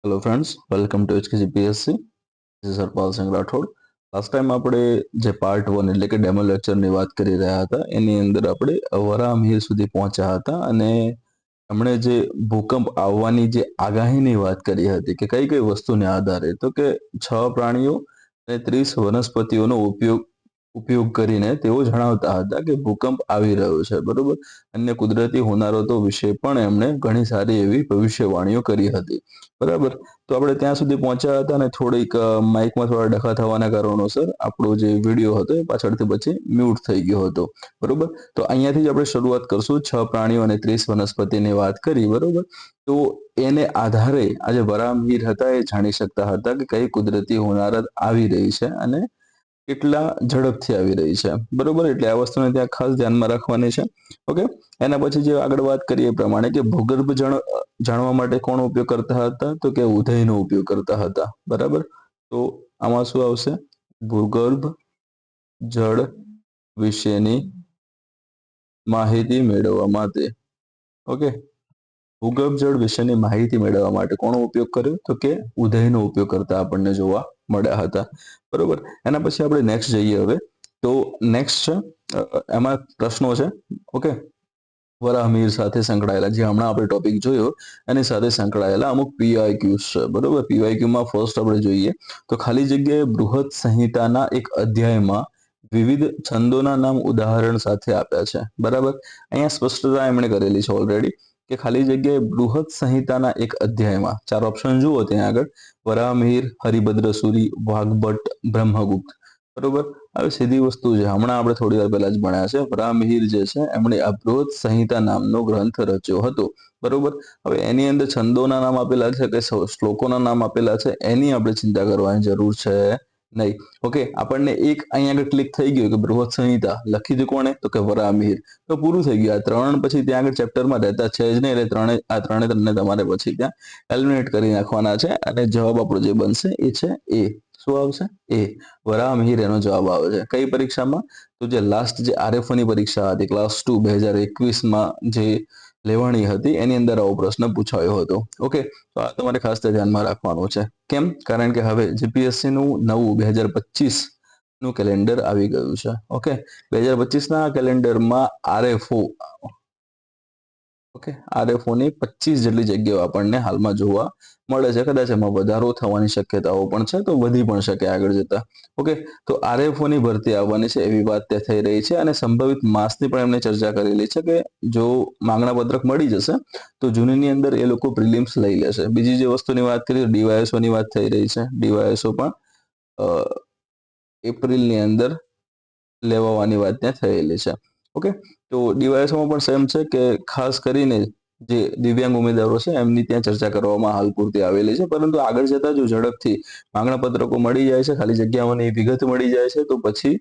Hello friends, welcome to HKGPSC. this is Harpal Singh Rathod. Last time આપણે જે part 1 એટલે કે ડેમો લેક્ચરની વાત કરી રહ્યા હતા એની અંદર આપણે વરાહમિહિર સુધી પહોંચ્યા હતા અને એમણે જે ભૂકંપ આવવાની જે આગાહીની વાત કરી હતી કે કઈ કઈ વસ્તુને આધારે તો કે 6 પ્રાણીઓ અને 30 વનસ્પતિઓનો ઉપયોગ કરીને તેઓ જણાવતા હતા કે ભૂકંપ આવી રહ્યો છે, બરોબર. અન્ય કુદરતી હોનારતો વિશે પણ એમણે ઘણી સારી એવી ભવિષ્યવાણીઓ કરી હતી, બરાબર. તો આપણે ત્યાં સુધી પહોંચ્યા હતા અને થોડીક માઇકમાં થોડા ડખા થવાના કારણોસર આપણો જે વિડીયો હતો એ પાછળથી પછી મ્યુટ થઈ ગયો હતો, બરોબર. તો અહીંયાથી જ આપણે શરૂઆત કરશું. 6 પ્રાણીઓ અને 30 વનસ્પતિની વાત કરી, બરોબર. તો એને આધારે આજે વરાહમિહિર હતા એ જાણી શકતા હતા કે કઈ કુદરતી હોનારત આવી રહી છે અને કેટલા ઝડપથી આવી રહી છે, બરોબર. એટલે આ વસ્તુને ત્યાં ખાસ ધ્યાનમાં રાખવાની છે. ઓકે. એના પછી જે આગળ વાત કરીએ એ પ્રમાણે કે ભૂગર્ભ જળ જાણવા માટે કોણ ઉપયોગ કરતા હતા તો કે ઉદયનો ઉપયોગ કરતા હતા, બરાબર. તો આમાં શું આવશે? ભૂગર્ભ જળ વિશેની માહિતી મેળવવા માટે. ઓકે. ભૂગર્ભ જળ વિશેની માહિતી મેળવવા માટે કોનો ઉપયોગ કર્યો તો કે ઉદયનો ઉપયોગ કરતા આપણને જોવા મળ્યા હતા, બરોબર. એના પછી આપણે નેક્સ્ટ જઈએ. હવે તો નેક્સ્ટ છે એમાં પ્રશ્નો છે. ઓકે. વરાહમિહિર સાથે સંકળાયેલા જે હમણાં આપણે ટોપિક જોયો એની સાથે સંકળાયેલા અમુક પીવાયક્યુઝ છે, બરોબર. પીવાયક્યુમાં ફર્સ્ટ આપણે જોઈએ તો ખાલી જગ્યાએ બૃહદ સંહિતાના એક અધ્યાયમાં વિવિધ છંદોના નામ ઉદાહરણ સાથે આપ્યા છે, બરાબર. અહીંયા સ્પષ્ટતા એમણે કરેલી છે ઓલરેડી કે ખાલી જગ્યાએ બૃહદ સંહિતાના એક અધ્યાયમાં 4 ઓપ્શન જુઓ ત્યાં આગળ: વરાહમિહિર, હરિભદ્ર સુરી, વાઘભટ્ટ, બ્રહ્મગુપ્ત, બરોબર. હવે સીધી વસ્તુ છે, હમણાં આપણે થોડી વાર પહેલા જ ભણ્યા છે. વરાહમિહિર જે છે એમણે આ બૃહદ સંહિતા નામનો ગ્રંથ રચ્યો હતો, બરોબર. હવે એની અંદર છંદોના નામ આપેલા છે કે શ્લોકોના નામ આપેલા છે એની આપણે ચિંતા કરવાની જરૂર છે નહીં. ઓકે. આપણને એક અહીંયા આગળ ક્લિક થઈ ગયું કે બૃહદ સંહિતા લખી દીધું કોણે તો કે વરાહમિહિર, તો પૂરું થઈ ગયું. આ 3 પછી ત્યાં આગળ ચેપ્ટરમાં રહેતા છે જ નહીં, એટલે ત્રણે તમારે પછી ત્યાં એલિમિનેટ કરી નાખવાના છે અને જવાબ આપણો જે બનશે એ છે એ. શું આવશે? એ. વરાહમિહિર એનો જવાબ આવે છે. કઈ પરીક્ષામાં? તો જે લાસ્ટ જે આરએફઓની પરીક્ષા હતી ક્લાસ 2 2021માં જે લેવાણી હતી એની અંદર આવો પ્રશ્ન પૂછાયો હતો. ઓકે. તો આ તમારે ખાસ ધ્યાનમાં રાખવાનું છે. કેમ? કારણ કે હવે જીપીએસસી નું નવું 2025 નું કેલેન્ડર આવી ગયું છે. ઓકે. 2025 ના કેલેન્ડરમાં આરએફઓ, ઓકે, આરએફઓ ની 25 જેટલી જગ્યાઓ આપણને હાલમાં જોવા મળે છે. કદાચ એમાં વધારો થવાની શક્યતાઓ પણ છે, તો વધી પણ શકે આગળ જતા. ઓકે. તો આરએફઓ ની ભરતી આવવાની છે એવી વાત ત્યાં થઈ રહી છે અને સંભવિત માસની પણ એમને ચર્ચા કરેલી છે કે જો માંગણા પત્રક મળી જશે તો જૂનની અંદર એ લોકો પ્રિલિમ્સ લઈ લેશે. બીજી જે વસ્તુની વાત કરીએ ડીવાયએસઓ ની વાત થઈ રહી છે. ડીવાયએસઓ પણ એપ્રિલની અંદર લેવાની વાત ત્યાં થયેલી છે. ઓકે. તો ડીવાયએસઓમાં પણ સેમ છે કે ખાસ કરીને જે દિવ્યાંગ ઉમેદવારો છે એમની ત્યાં ચર્ચા કરવામાં હાલ પૂરતી આવેલી છે, પરંતુ આગળ જતા જો ઝડપથી માંગણા પત્રકો મળી જાય છે, ખાલી જગ્યાઓની વિગત મળી જાય છે, તો પછી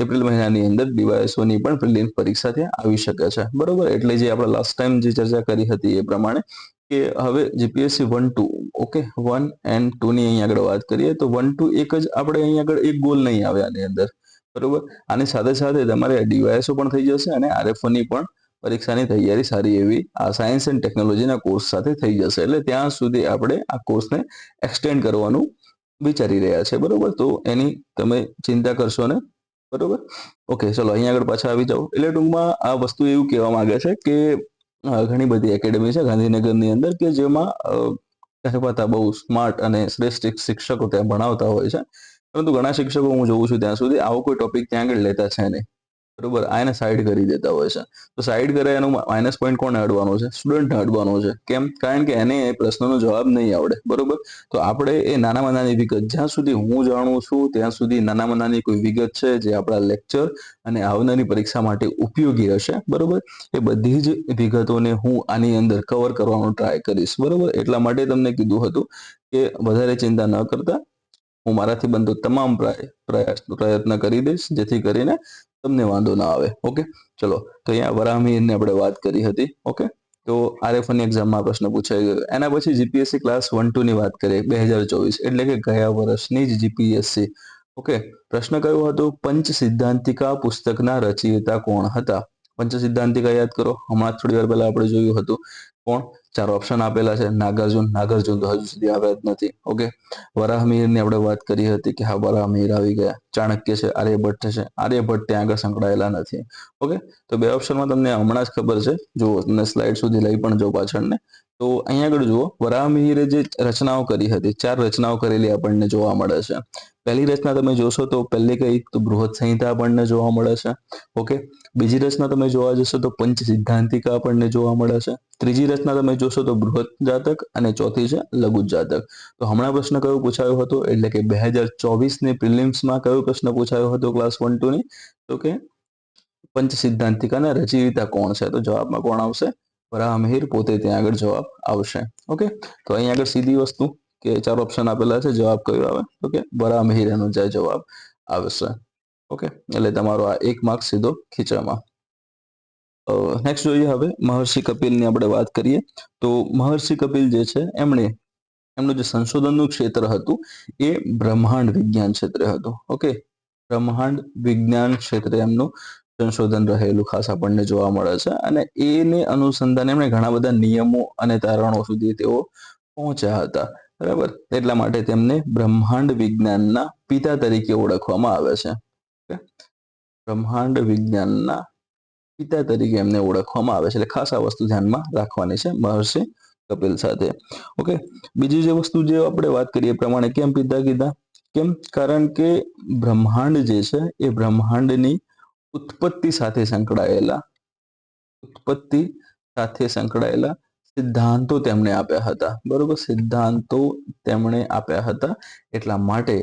એપ્રિલ મહિનાની અંદર ડીવાયએસઓની પણ પ્રિલિમ્સ પરીક્ષા ત્યાં આવી શકે છે, બરોબર. એટલે જે આપણે લાસ્ટ ટાઈમ જે ચર્ચા કરી હતી એ પ્રમાણે કે હવે જીપીએસસી 1-2, ઓકે, 1 and 2 ની અહીં આગળ વાત કરીએ તો 1-2 એક જ આપણે અહીં આગળ એક ગોલ નહીં આવે આની અંદર, બરોબર. આની સાથે સાથે તમારે ડીવાયએસઓ પણ થઈ જશે અને આરએફઓ ની પણ પરીક્ષાની તૈયારી સારી એવી આ સાયન્સ એન્ડ ટેકનોલોજીના કોર્સ સાથે થઈ જશે. એટલે ત્યાં સુધી આપણે આ કોર્સને એક્સટેન્ડ કરવાનું વિચારી રહ્યા છે, બરોબર. તો એની તમે ચિંતા કરશો ને, બરોબર. ઓકે. ચલો અહીંયા આગળ પાછા આવી જાઓ. એટલે ટૂંકમાં આ વસ્તુ એવું કહેવા માંગે છે કે ઘણી બધી એકેડેમી છે ગાંધીનગરની અંદર કે જેમાં કહેવાતા બહુ સ્માર્ટ અને શ્રેષ્ઠ શિક્ષકો ત્યાં ભણાવતા હોય છે, પરંતુ ઘણા શિક્ષકો હું જોઉં છું ત્યાં સુધી આવો કોઈ ટોપિક ત્યાં આગળ લેતા છે નહીં, બરોબર. આ એને સાઈડ કરી દેતા હોય છે. તો સાઈડ કરે એનું માઇનસ પોઈન્ટ કોને અડવાનો છે? સ્ટુડન્ટને અડવાનો છે. કેમ? કારણ કે એને એ પ્રશ્નનો જવાબ નહીં આવડે, બરોબર. તો આપણે એ નાનામાં નાની વિગત, જ્યાં સુધી હું જાણું છું ત્યાં સુધી નાનામાં નાની કોઈ વિગત છે જે આપણા લેક્ચર અને આવનારી પરીક્ષા માટે ઉપયોગી હશે, બરોબર, એ બધી જ વિગતોને હું આની અંદર કવર કરવાનો ટ્રાય કરીશ, બરોબર. એટલા માટે તમને કીધું હતું કે વધારે ચિંતા ન કરતા હું મારાથી બનતો તમામ પ્રયત્ન કરી દઈશ જેથી કરીને તમને વાંધો ના આવે. ઓકે. ચલો. તો અહીંયા વરાહમિહિરની આપણે વાત કરી હતી. ઓકે. તો આરએફઓની એક્ઝામમાં પ્રશ્ન પૂછાઈ ગયો. એના પછી જીપીએસસી ક્લાસ 1-2 ની વાત કરીએ 2024, એટલે કે ગયા વર્ષની જ જીપીએસસી. ઓકે. પ્રશ્ન કયો હતો? પંચ સિદ્ધાંતિકા પુસ્તકના રચયિતા કોણ હતા? પંચ સિદ્ધાંતિકા યાદ કરો, હમણાં થોડી વાર પહેલા આપણે જોયું હતું કોણ? ચાર ઓપ્શન આપેલા છે. નાગાર્જુન, નાગાર્જુન તો હજુ સુધી આવ્યા જ નથી. ઓકે, વરાહમિહિરની આપણે વાત કરી હતી કે હા વરાહમિહિર આવી ગયા. ચાણક્ય છે, આર્યભટ્ટ છે, આર્યભટ્ટ ત્યાં આગળ સંકળાયેલા નથી. ઓકે, તો બે ઓપ્શનમાં તમને હમણાં જ ખબર છે. જો તમને સ્લાઇડ સુધી લઈ પણ જાઉં પાછળને, તો અહીંયા આગળ જુઓ, વરાહમિહિરે જે રચનાઓ કરી હતી, ચાર રચનાઓ કરેલી આપણને જોવા મળે છે. પહેલી રચના તમે જોશો તો પહેલી કઈ તો બૃહદ સંહિતા આપણને જોવા મળે છે. ઓકે, બીજી રચના તમે જોવા જશો તો પંચ સિદ્ધાંતિકા આપણને જોવા મળે છે. ત્રીજી રચના તમે જોશો તો બૃહદ જાતક અને ચોથી છે લઘુ જાતક. તો હમણાં પ્રશ્ન કયો પૂછાયો હતો? એટલે કે 2024ની પ્રિલિમ્સમાં કયો પ્રશ્ન પૂછાયો હતો ક્લાસ 1-2 ની? તો કે પંચ સિદ્ધાંતિકાના રચયિતા કોણ છે? તો જવાબમાં કોણ આવશે? વરાહમિહિર પોતે ત્યાં આગળ જવાબ આવશે. ઓકે, તો અહીં આગળ સીધી વસ્તુ કે ચાર ઓપ્શન આપેલા છે, જવાબ કયો આવે? તો કે વરાહમિહિર એનો જવાબ આવશે. ઓકે, એટલે તમારો આ 1 માર્ક સીધો ખીચામાં. નેક્સ્ટ જોઈએ હવે મહર્ષિ કપિલની આપણે વાત કરીએ તો મહર્ષિ કપિલ જે છે એમનું જે સંશોધનનું ક્ષેત્ર હતું એ બ્રહ્માંડ વિજ્ઞાન ક્ષેત્રે હતું. ઓકે, બ્રહ્માંડ વિજ્ઞાન ક્ષેત્રે એમનું સંશોધન રહેલું ખાસ આપણને જોવા મળે છે અને એને અનુસંધાને એમણે ઘણા બધા નિયમો અને તારણો સુધી તેઓ પહોંચ્યા હતા. બરાબર, એટલા માટે તેમને બ્રહ્માંડ વિજ્ઞાનના પિતા તરીકે ઓળખવામાં આવે છે. બ્રહ્માંડ વિજ્ઞાનના પિતા તરીકે એમને ઓળખવામાં આવે છે. એટલે ખાસ આ વસ્તુ ધ્યાનમાં રાખવાની છે મહર્ષિ કપિલ સાથે. ઓકે, બીજી જે વસ્તુ જે આપણે વાત કરીએ એ પ્રમાણે કેમ પિતા કીધા? કેમ? કારણ કે બ્રહ્માંડ જે છે એ બ્રહ્માંડની ઉત્પત્તિ સાથે સંકળાયેલા સિદ્ધાંતો તેમણે આપ્યા હતા. બરોબર, સિદ્ધાંતો તેમણે આપ્યા હતા, એટલા માટે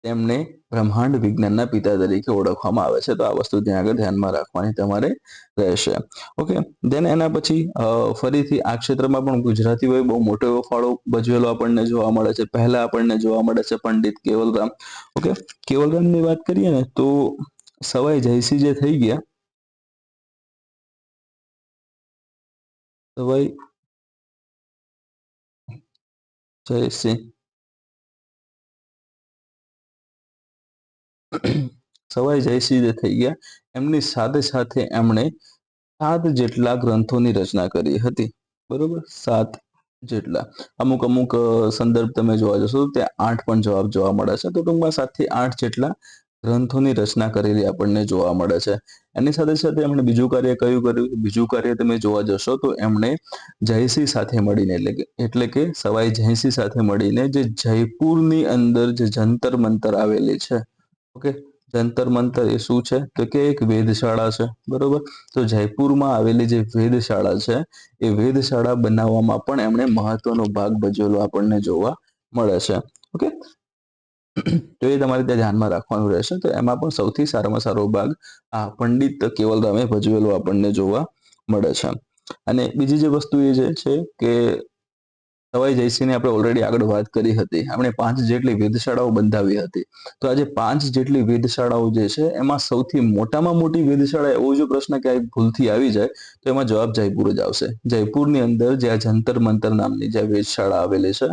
તેમને બ્રહ્માંડ વિજ્ઞાનના પિતા તરીકે ઓળખવામાં આવે છે. તો આ વસ્તુ ત્યાં આગળ ધ્યાનમાં રાખવાની તમારે રહેશે. ઓકે, દેન એના પછી ફરીથી આ ક્ષેત્રમાં પણ ગુજરાતીઓએ બહુ મોટો એવો ફાળો ભજવેલો આપણને જોવા મળે છે. પહેલા આપણને જોવા મળે છે પંડિત કેવલરામ. ઓકે, કેવલરામની વાત કરીએ ને તો સવાઈ જયસિંહ જે થઈ ગયા, સવાઈ જયસિંહ સવાઈ જયસિંહ જે થઈ ગયા, એમની સાથે સાથે એમણે 7 જેટલા ગ્રંથોની રચના કરી હતી. બરોબર, 7 જેટલા. અમુક અમુક સંદર્ભ તમે જોવા જશો તો ત્યાં 8 પણ જવાબ જોવા મળે છે. તો ટૂંકમાં 7 થી 8 જેટલા ગ્રંથોની રચના કરેલી આપણને જોવા મળે છે. એની સાથે સાથે એમણે બીજું કાર્ય કયું કર્યું? બીજું કાર્ય તમે જોવા જશો તો એમણે જયસિંહ સાથે મળીને એટલે કે સવાઈ જયસિંહ સાથે મળીને જે જયપુરની અંદર જે જંતર મંતર આવેલી છે. ઓકે, જંતર મંતર એ શું છે? તો કે એક વેધશાળા છે. બરોબર, તો જયપુરમાં આવેલી જે વેધશાળા છે એ વેધશાળા બનાવવામાં પણ એમણે મહત્વનો ભાગ ભજવેલો આપણને જોવા મળે છે. ઓકે, તો એ તમારે ત્યાં ધ્યાનમાં રાખવાનું રહેશે. તો એમાં પણ સૌથી સારામાં સારો ભાગ આ પંડિત કેવલરામે ભજવેલો આપણને જોવા મળે છે. અને બીજી જે વસ્તુ એ છે કે સવાઈ જયસિંહની આપણે ઓલરેડી આગળ વાત કરી હતી. એમણે 5 જેટલી વેધશાળાઓ બંધાવી હતી. તો આજે 5 જેટલી વેધશાળાઓ જે છે એમાં સૌથી મોટામાં મોટી વેધશાળા, એવો જો પ્રશ્ન ક્યાંય ભૂલથી આવી જાય તો એમાં જવાબ જયપુર જ આવશે. જયપુરની અંદર જે આ જંતર મંતર નામની જે વેધશાળા આવેલી છે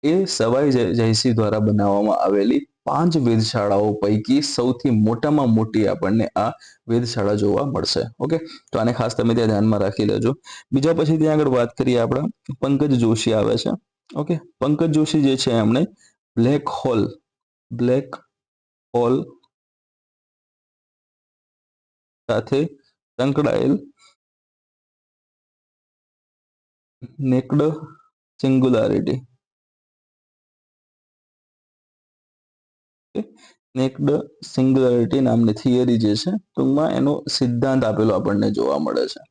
એ સવાઈ જયસિંહ દ્વારા બનાવવામાં આવેલી 5 વેધશાળાઓ પૈકી સૌથી મોટામાં મોટી આપણને આ વેધશાળા જોવા મળશે. ઓકે, તો આને ખાસ તમે ત્યાં ધ્યાનમાં રાખી લેજો. બીજા પછી ત્યાં આગળ વાત કરીએ આપણે, પંકજ જોશી આવે છે. ઓકે, પંકજ જોશી જે છે એમણે બ્લેક હોલ સાથે સંકળાયેલ નેક્ડ સિંગ્યુલારિટી નેક્ડ સિંગ્યુલારિટી નામની થિયરી જે છે, ટૂંકમાં એનો સિદ્ધાંત આપેલો આપણને જોવા મળે છે.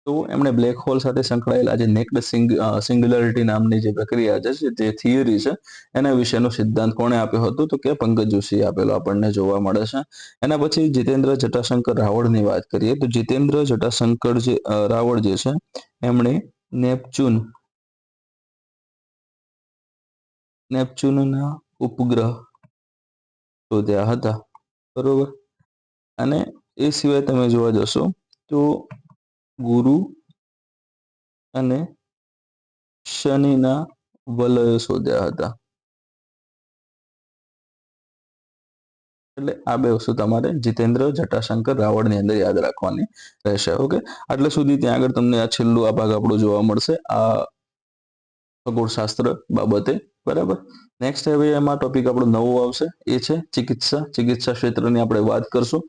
તો એમણે બ્લેક હોલ સાથે સંકળાયેલા જે નેક્ડ સિંગ્યુલારિટી નામની જે પ્રક્રિયા છે, જે થિયરી છે, એના વિશેનો સિદ્ધાંત કોણે આપ્યો હતો? તો કે પંકજ જોશીએ આપેલો આપણને જોવા મળે છે. એના પછી જીતેન્દ્ર જટાશંકર રાવળની વાત કરીએ તો જીતેન્દ્ર જટાશંકર રાવળ જે છે એમણે નેપચ્યુનના ઉપગ્રહ શોધ્યા હતા. બરોબર, અને એ સિવાય તમે જોવા જશો તો ગુરુ અને શનિના વલયો શોધ્યા હતા. એટલે આ બે વસ્તુ તમારે જીતેન્દ્ર જટાશંકર રાવળની અંદર યાદ રાખવાની રહેશે. ઓકે, આટલે સુધી ત્યાં આગળ તમને આ છેલ્લું આ ભાગ આપણો જોવા મળશે આ ખગોળશાસ્ત્ર બાબતે. બરાબર. નેક્સ્ટ હવે એમાં ટોપિક આપણો નવો આવશે, એ છે ચિકિત્સા ક્ષેત્રની આપણે વાત કરશું.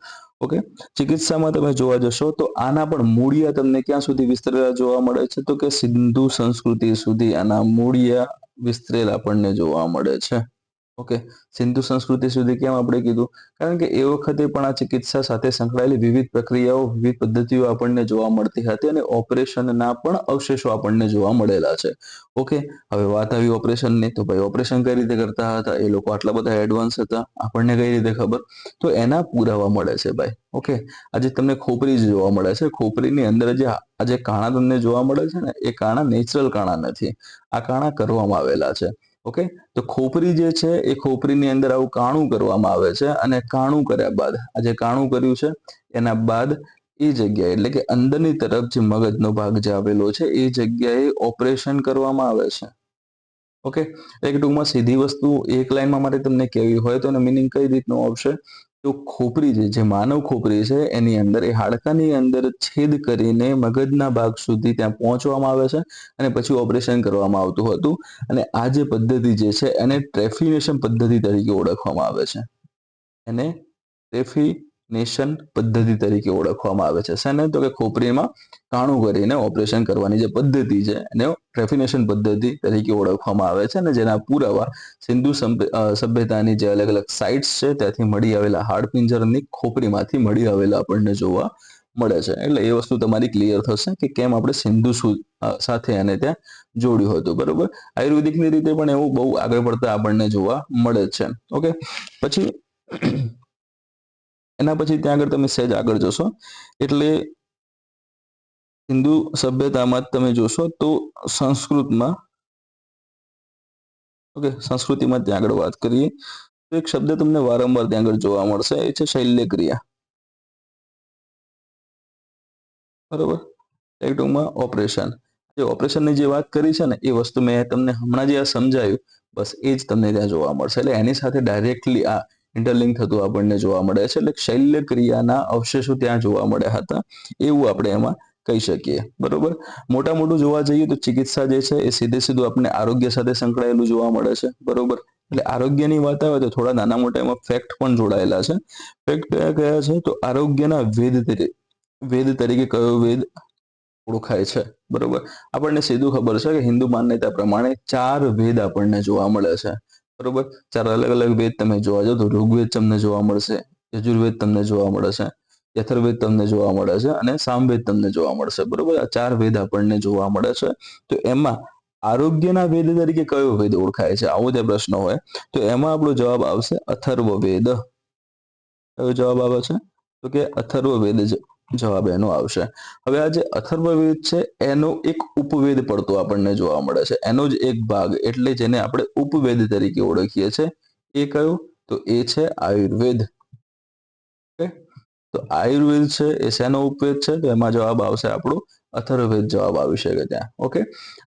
ઓકે, ચિકિત્સામાં તમે જોવા જશો તો આના પણ મૂળિયા તમને ક્યાં સુધી વિસ્તરેલા જોવા મળે છે, તો કે સિંધુ સંસ્કૃતિ સુધી આના મૂળિયા વિસ્તરેલા આપણને જોવા મળે છે. ઓકે, સિંધુ સંસ્કૃતિ સુધી કેમ આપણે કીધું, કારણ કે એ વખતે પણ આ ચિકિત્સા સાથે સંકળાયેલી વિવિધ પ્રક્રિયાઓ, વિવિધ પદ્ધતિઓ આપણને જોવા મળતી હતી અને ઓપરેશનના પણ અવશેષો આપણને જોવા મળેલા છે. ઓકે, હવે વાત આવી ઓપરેશનની, તો ભાઈ ઓપરેશન કઈ રીતે કરતા હતા, એ લોકો આટલા બધા એડવાન્સ હતા, આપણને કઈ રીતે ખબર, તો એના પુરાવા મળે છે ભાઈ. ઓકે, આજે તમને ખોપરી જોવા મળે છે, ખોપરીની અંદર જે આજે કાણા તમને જોવા મળે છે ને, એ કાણા નેચરલ કાણા નથી, આ કાણા કરવામાં આવેલા છે. ઓકે, તો ખોપરી જે છે એ ખોપરીની અંદર આવું કાણું કરવામાં આવે છે અને કાણું કર્યા બાદ આ જે કાણું કર્યું છે એના બાદ એ જગ્યાએ એટલે કે અંદરની તરફ જે મગજનો ભાગ જે આવેલો છે એ જગ્યાએ ઓપરેશન કરવામાં આવે છે. ઓકે, એક ટૂંકમાં સીધી વસ્તુ એક લાઈનમાં મારે તમને કહેવી હોય તો એનો મિનિંગ કઈ રીતનું આવશે, તો ખોપરી જે માનવ ખોપરી છે એની અંદર એ હાડકાની અંદર છેદ કરીને મગજના ભાગ સુધી ત્યાં પહોંચવામાં આવે છે અને પછી ઓપરેશન કરવામાં આવતું હતું. અને આ જે પદ્ધતિ જે છે એને ટ્રેફિનેશન પદ્ધતિ તરીકે ઓળખવામાં આવે છે. એને ટ્રેફિનેશન પદ્ધતિ તરીકે ઓળખવામાં આવે છે. શેને, તો કે ખોપરીમાં કાણું કરીને ઓપરેશન કરવાની જે પદ્ધતિ છે એને ટ્રેફિનેશન પદ્ધતિ તરીકે ઓળખવામાં આવે છે અને જેના પુરાવા સિંધુ સભ્યતાની જે અલગ અલગ સાઇટ્સ છે ત્યાંથી મળી આવેલા હાડપિંજરની ખોપરીમાંથી મળી આવેલા આપણને જોવા મળે છે. એટલે એ વસ્તુ તમારી ક્લિયર થશે કે કેમ આપણે સિંધુ સાથે એને ત્યાં જોડ્યું હતું. બરોબર, આયુર્વેદિકની રીતે પણ એવું બહુ આગળ પડતા આપણને જોવા મળે છે. ઓકે, પછી એના પછી ત્યાં આગળ તમે સહેજ આગળ જશો એટલે હિન્દુ સભ્યતામાં તમે જોશો તો સંસ્કૃતમાં, ઓકે, સંસ્કૃતિમાં ત્યાં આગળ વાત કરીએ તો એક શબ્દ તમને વારંવાર ત્યાં આગળ જોવા મળશે, એ છે શૈલ્યક્રિયા. બરોબર, એક ટૂંકમાં ઓપરેશન. જે ઓપરેશનની જે વાત કરી છે ને એ વસ્તુ મેં તમને હમણાં જે આ સમજાયું બસ એ જ તમને ત્યાં જોવા મળશે. એટલે એની સાથે ડાયરેક્ટલી આ ઇન્ટરલિંક થતું આપણને જોવા મળે છે. એટલે શૈલ્ય ક્રિયાના અવશેષો ત્યાં જોવા મળ્યા હતા એવું આપણે એમાં કહી શકીએ. બરોબર, મોટું જોવા જઈએ તો ચિકિત્સા જે છે એ સીધું આપણને આરોગ્ય સાથે સંકળાયેલું જોવા મળે છે. બરોબર, એટલે આરોગ્યની વાત આવે તો થોડા નાના મોટા એમાં ફેક્ટ પણ જોડાયેલા છે. ફેક્ટ કયા કયા છે, તો આરોગ્યના વેદ તરીકે કયો વેદ ઓળખાય છે. બરોબર, આપણને સીધું ખબર છે કે હિન્દુ માન્યતા પ્રમાણે 4 વેદ આપણને જોવા મળે છે. બરોબર, 4 અલગ અલગ વેદ તમે જોવા જાઓ તો ઋગ્વેદ તમને જોવા મળશે, યજુર્વેદ તમને જોવા મળે છે, યથર્વેદ તમને જોવા મળે છે અને સામવેદ તમને જોવા મળશે. બરોબર, આ 4 વેદ આપણને જોવા મળે છે. તો એમાં આરોગ્યના વેદ તરીકે કયો વેદ ઓળખાય છે, આવો જે પ્રશ્ન હોય તો એમાં આપણો જવાબ આવશે અથર્વવેદ. કયો જવાબ આવે છે, તો કે અથર્વવેદ જવાબ એનો આવશે. હવે આ જે અથર્વવેદ છે એનો એક ઉપવેદ પડતો આપણને જોવા મળે છે, એનો જ એક ભાગ, એટલે જેને આપણે ઉપવેદ તરીકે ઓળખીએ છીએ. એ કયો, તો એ છે આયુર્વેદ. ઓકે, તો આયુર્વેદ છે એ શેનો ઉપવેદ છે, તો એમાં જવાબ આવશે આપણો અથર્વવેદ જવાબ આવી શકે ત્યાં. ઓકે,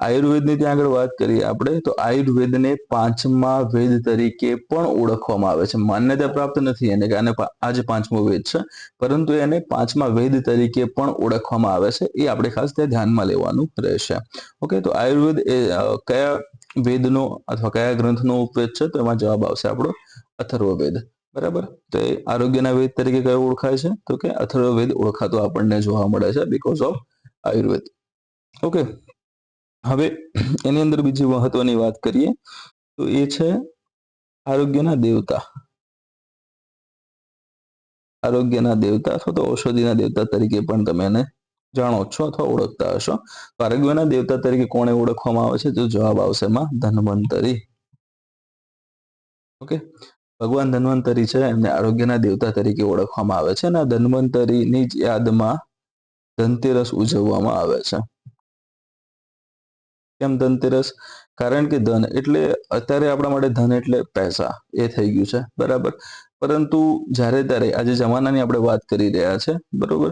આયુર્વેદની ત્યાં આગળ વાત કરીએ આપણે તો આયુર્વેદને 5મા વેદ તરીકે પણ ઓળખવામાં આવે છે. માન્યતા પ્રાપ્ત નથી એને કે આને આ જ 5મો વેદ છે, પરંતુ એને 5મા વેદ તરીકે પણ ઓળખવામાં આવે છે. એ આપણે ખાસ ત્યાં ધ્યાનમાં લેવાનું રહેશે. ઓકે, તો આયુર્વેદ એ કયા વેદનો અથવા કયા ગ્રંથનો ઉપવેદ છે, તો એમાં જવાબ આવશે આપણો અથર્વવેદ. બરાબર, તો એ આરોગ્યના વેદ તરીકે કયો ઓળખાય છે, તો કે અથર્વવેદ ઓળખાતો આપણને જોવા મળે છે બીકોઝ ઓફ આયુર્વેદ. ઓકે, હવે એની અંદર બીજી મહત્વની વાત કરીએ તો એ છે આરોગ્યના દેવતા. આરોગ્યના દેવતા અથવા તો ઔષધિના દેવતા તરીકે પણ તમે એને જાણો છો અથવા ઓળખતા હશો. તો આરોગ્યના દેવતા તરીકે કોને ઓળખવામાં આવે છે, તો જવાબ આવશે એમાં ધન્વંતરી. ઓકે, ભગવાન ધન્વંતરી છે એમને આરોગ્યના દેવતા તરીકે ઓળખવામાં આવે છે અને આ ધન્વંતરીની જ યાદમાં ધનતેરસ ઉજવવામાં આવે છે. કેમ ધનતેરસ, કારણ કે ધન એટલે અત્યારે આપણા માટે ધન એટલે પૈસા, એ થઈ ગયું છે. બરાબર, પરંતુ જ્યારે ત્યારે આજે જમાનાની આપણે વાત કરી રહ્યા છે. બરોબર,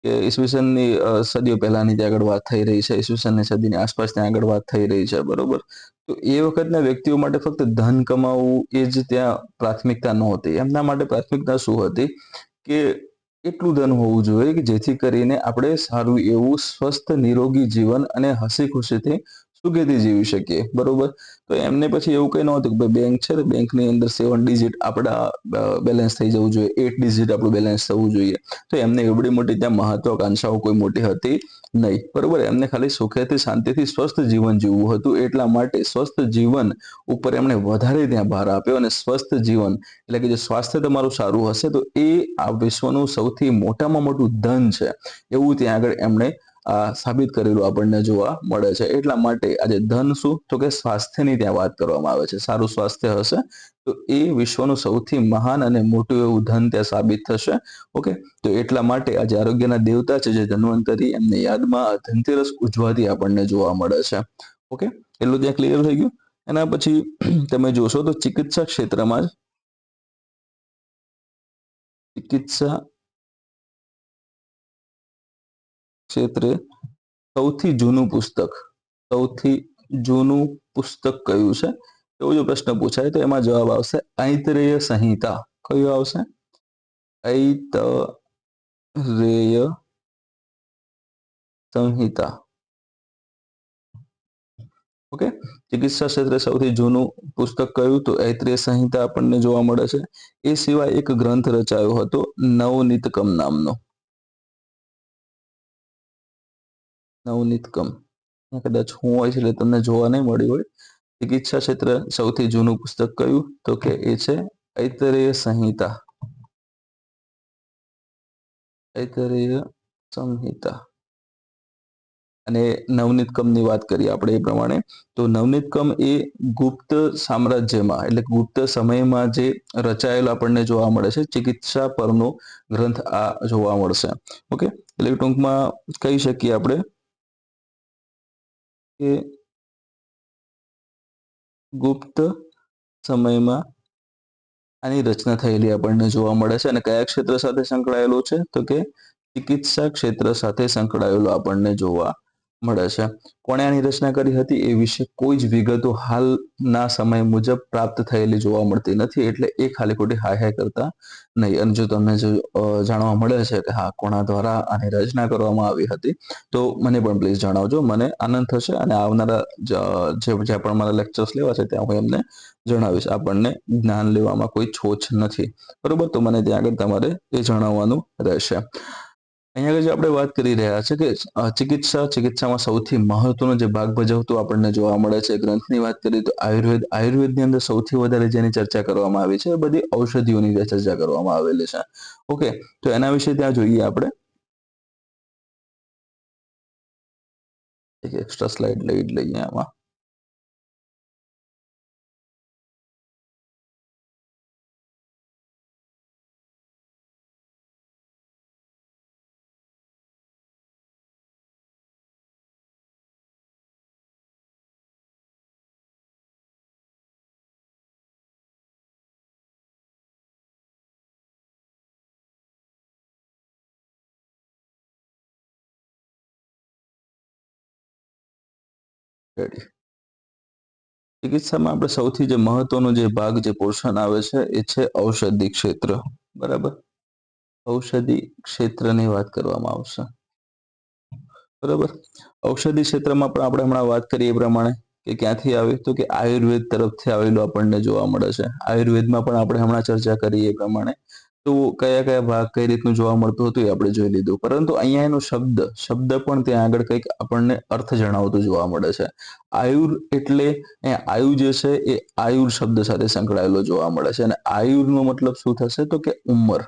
કે ઈસવીસનની સદીઓ પહેલાની ત્યાં આગળ વાત થઈ રહી છે, ઈસવીસનની સદીની આસપાસ ત્યાં આગળ વાત થઈ રહી છે. બરોબર, તો એ વખતના વ્યક્તિઓ માટે ફક્ત ધન કમાવવું એ જ ત્યાં પ્રાથમિકતા નહોતી. એમના માટે પ્રાથમિકતા શું હતી કે એટલું ધન હોવું જોઈએ કે જેથી કરીને આપણે સારું એવું સ્વસ્થ નિરોગી જીવન અને હસી ખુશીથી સુખેથી જીવી શકીએ. બરોબર. તો એમને પછી એવું કંઈ નહોતું કે ભાઈ બેંક છે, બેંકની અંદર 7 ડિજિટ આપણા બેલેન્સ થઈ જવું જોઈએ, 8 ડિજિટ આપણું બેલેન્સ થવું જોઈએ. તો એમને એવડી મોટી ત્યાં મહત્વાકાંક્ષાઓ કોઈ મોટી હતી નહીં. બરોબર. એમને ખાલી સુખેથી શાંતિથી સ્વસ્થ જીવન જીવવું હતું. એટલા માટે સ્વસ્થ જીવન ઉપર એમણે વધારે ત્યાં ભાર આપ્યો અને સ્વસ્થ જીવન એટલે કે જે સ્વાસ્થ્ય તમારું સારું હશે તો એ આ વિશ્વનું સૌથી મોટામાં મોટું ધન છે એવું ત્યાં આગળ એમણે સાબિત કરેલું આપણને જોવા મળે છે. એટલા માટે આજે ધન શું તો કે સ્વાસ્થ્યની ત્યાં વાત કરવામાં આવે છે. સારું સ્વાસ્થ્ય હશે તો એ વિશ્વનું સૌથી મહાન અને મોટું એવું ધન ત્યાં સાબિત થશે. ઓકે. તો એટલા માટે આજે આરોગ્યના દેવતા છે જે ધન્વંતરી એમની યાદમાં ધનતેરસ ઉજવાતી આપણને જોવા મળે છે. ઓકે. એટલું ત્યાં ક્લિયર થઈ ગયું. એના પછી તમે જોશો તો ચિકિત્સા ક્ષેત્રમાં ચિકિત્સા ક્ષેત્રે સૌથી જૂનું પુસ્તક કયું છે એવો જો પ્રશ્ન પૂછાય તો એમાં જવાબ આવશે ઐતરેય સંહિતા. કયું આવશે? ઐતરેય સંહિતા. ઓકે. ચિકિત્સા ક્ષેત્રે સૌથી જૂનું પુસ્તક કયું તો ઐતરેય સંહિતા આપણને જોવા મળે છે. એ સિવાય એક ગ્રંથ રચાયો હતો નવનીતકમ નામનો. નવનીતકમ કદાચ હું હોય છે એટલે તમને જોવા નહીં મળી હોય. ચિકિત્સા ક્ષેત્ર સૌથી જૂનું પુસ્તક કયું તો કે એ છે ઐતરેય સંહિતા. ઐતરેય સંહિતા. અને નવનીતકમની વાત કરીએ આપણે એ પ્રમાણે તો નવનીતકમ એ ગુપ્ત સામ્રાજ્યમાં એટલે ગુપ્ત સમયમાં જે રચાયેલો આપણને જોવા મળે છે ચિકિત્સા પરનો ગ્રંથ આ જોવા મળશે. ઓકે. એટલે ટૂંકમાં કહી શકીએ આપણે કે ગુપ્ત સમયમાં આની રચના થયેલી આપણને જોવા મળે છે અને કયા ક્ષેત્ર સાથે સંકળાયેલું છે તો કે ચિકિત્સા ક્ષેત્ર સાથે સંકળાયેલું આપણને જોવા મળે છે. કોણે આની રચના કરી હતી એ વિશે કોઈ જ વિગતો હાલના સમય મુજબ પ્રાપ્ત થયેલી જોવા મળતી નથી. એટલે એ ખાલી ખોટી હાય હાય કરતા નહીં. અને જો તમને જાણવા મળે છે કે હા કોના દ્વારા આની રચના કરવામાં આવી હતી તો મને પણ પ્લીઝ જણાવજો. મને આનંદ થશે અને આવનારા જ્યાં પણ મારા લેક્ચર્સ લેવા છે ત્યાં હું એમને જણાવીશ. આપણને જ્ઞાન લેવામાં કોઈ છોછ નથી. બરોબર. તો મને ત્યાં આગળ તમારે એ જણાવવાનું રહેશે. અહીંયા આગળ જે આપણે વાત કરી રહ્યા છે કે ચિકિત્સામાં સૌથી મહત્વનો જે ભાગ ભજવતો આપણને જોવા મળે છે ગ્રંથની વાત કરીએ તો આયુર્વેદની અંદર સૌથી વધારે જેની ચર્ચા કરવામાં આવી છે એ બધી ઔષધિઓની ચર્ચા કરવામાં આવેલી છે. ઓકે. તો એના વિશે ત્યાં જોઈએ આપણે એક એક્સ્ટ્રા સ્લાઇડ લઈ લઈએ આમાં. રેડી. ચિકિત્સામાં આપણે સૌથી જે મહત્વનો જે ભાગ જે પોર્શન આવે છે એ છે ઔષધિ ક્ષેત્ર. બરાબર. ઔષધિ ક્ષેત્રની વાત કરવામાં આવશે. બરાબર. ઔષધિ ક્ષેત્રમાં પણ આપણે હમણાં વાત કરીએ એ પ્રમાણે કે ક્યાંથી આવે તો કે આયુર્વેદ તરફથી આવેલું આપણને જોવા મળે છે. આયુર્વેદમાં પણ આપણે હમણાં ચર્ચા કરીએ એ પ્રમાણે તો કયા કયા ભાગ કઈ રીતનું જોવા મળતું હતું એ આપણે જોઈ લીધું. પરંતુ અહીંયા એનો શબ્દ પણ ત્યાં આગળ કંઈક આપણને અર્થ જણાવતું જોવા મળે છે. આયુર એટલે આયુ જે છે એ આયુર શબ્દ સાથે સંકળાયેલો જોવા મળે છે અને આયુરનો મતલબ શું થશે તો કે ઉંમર.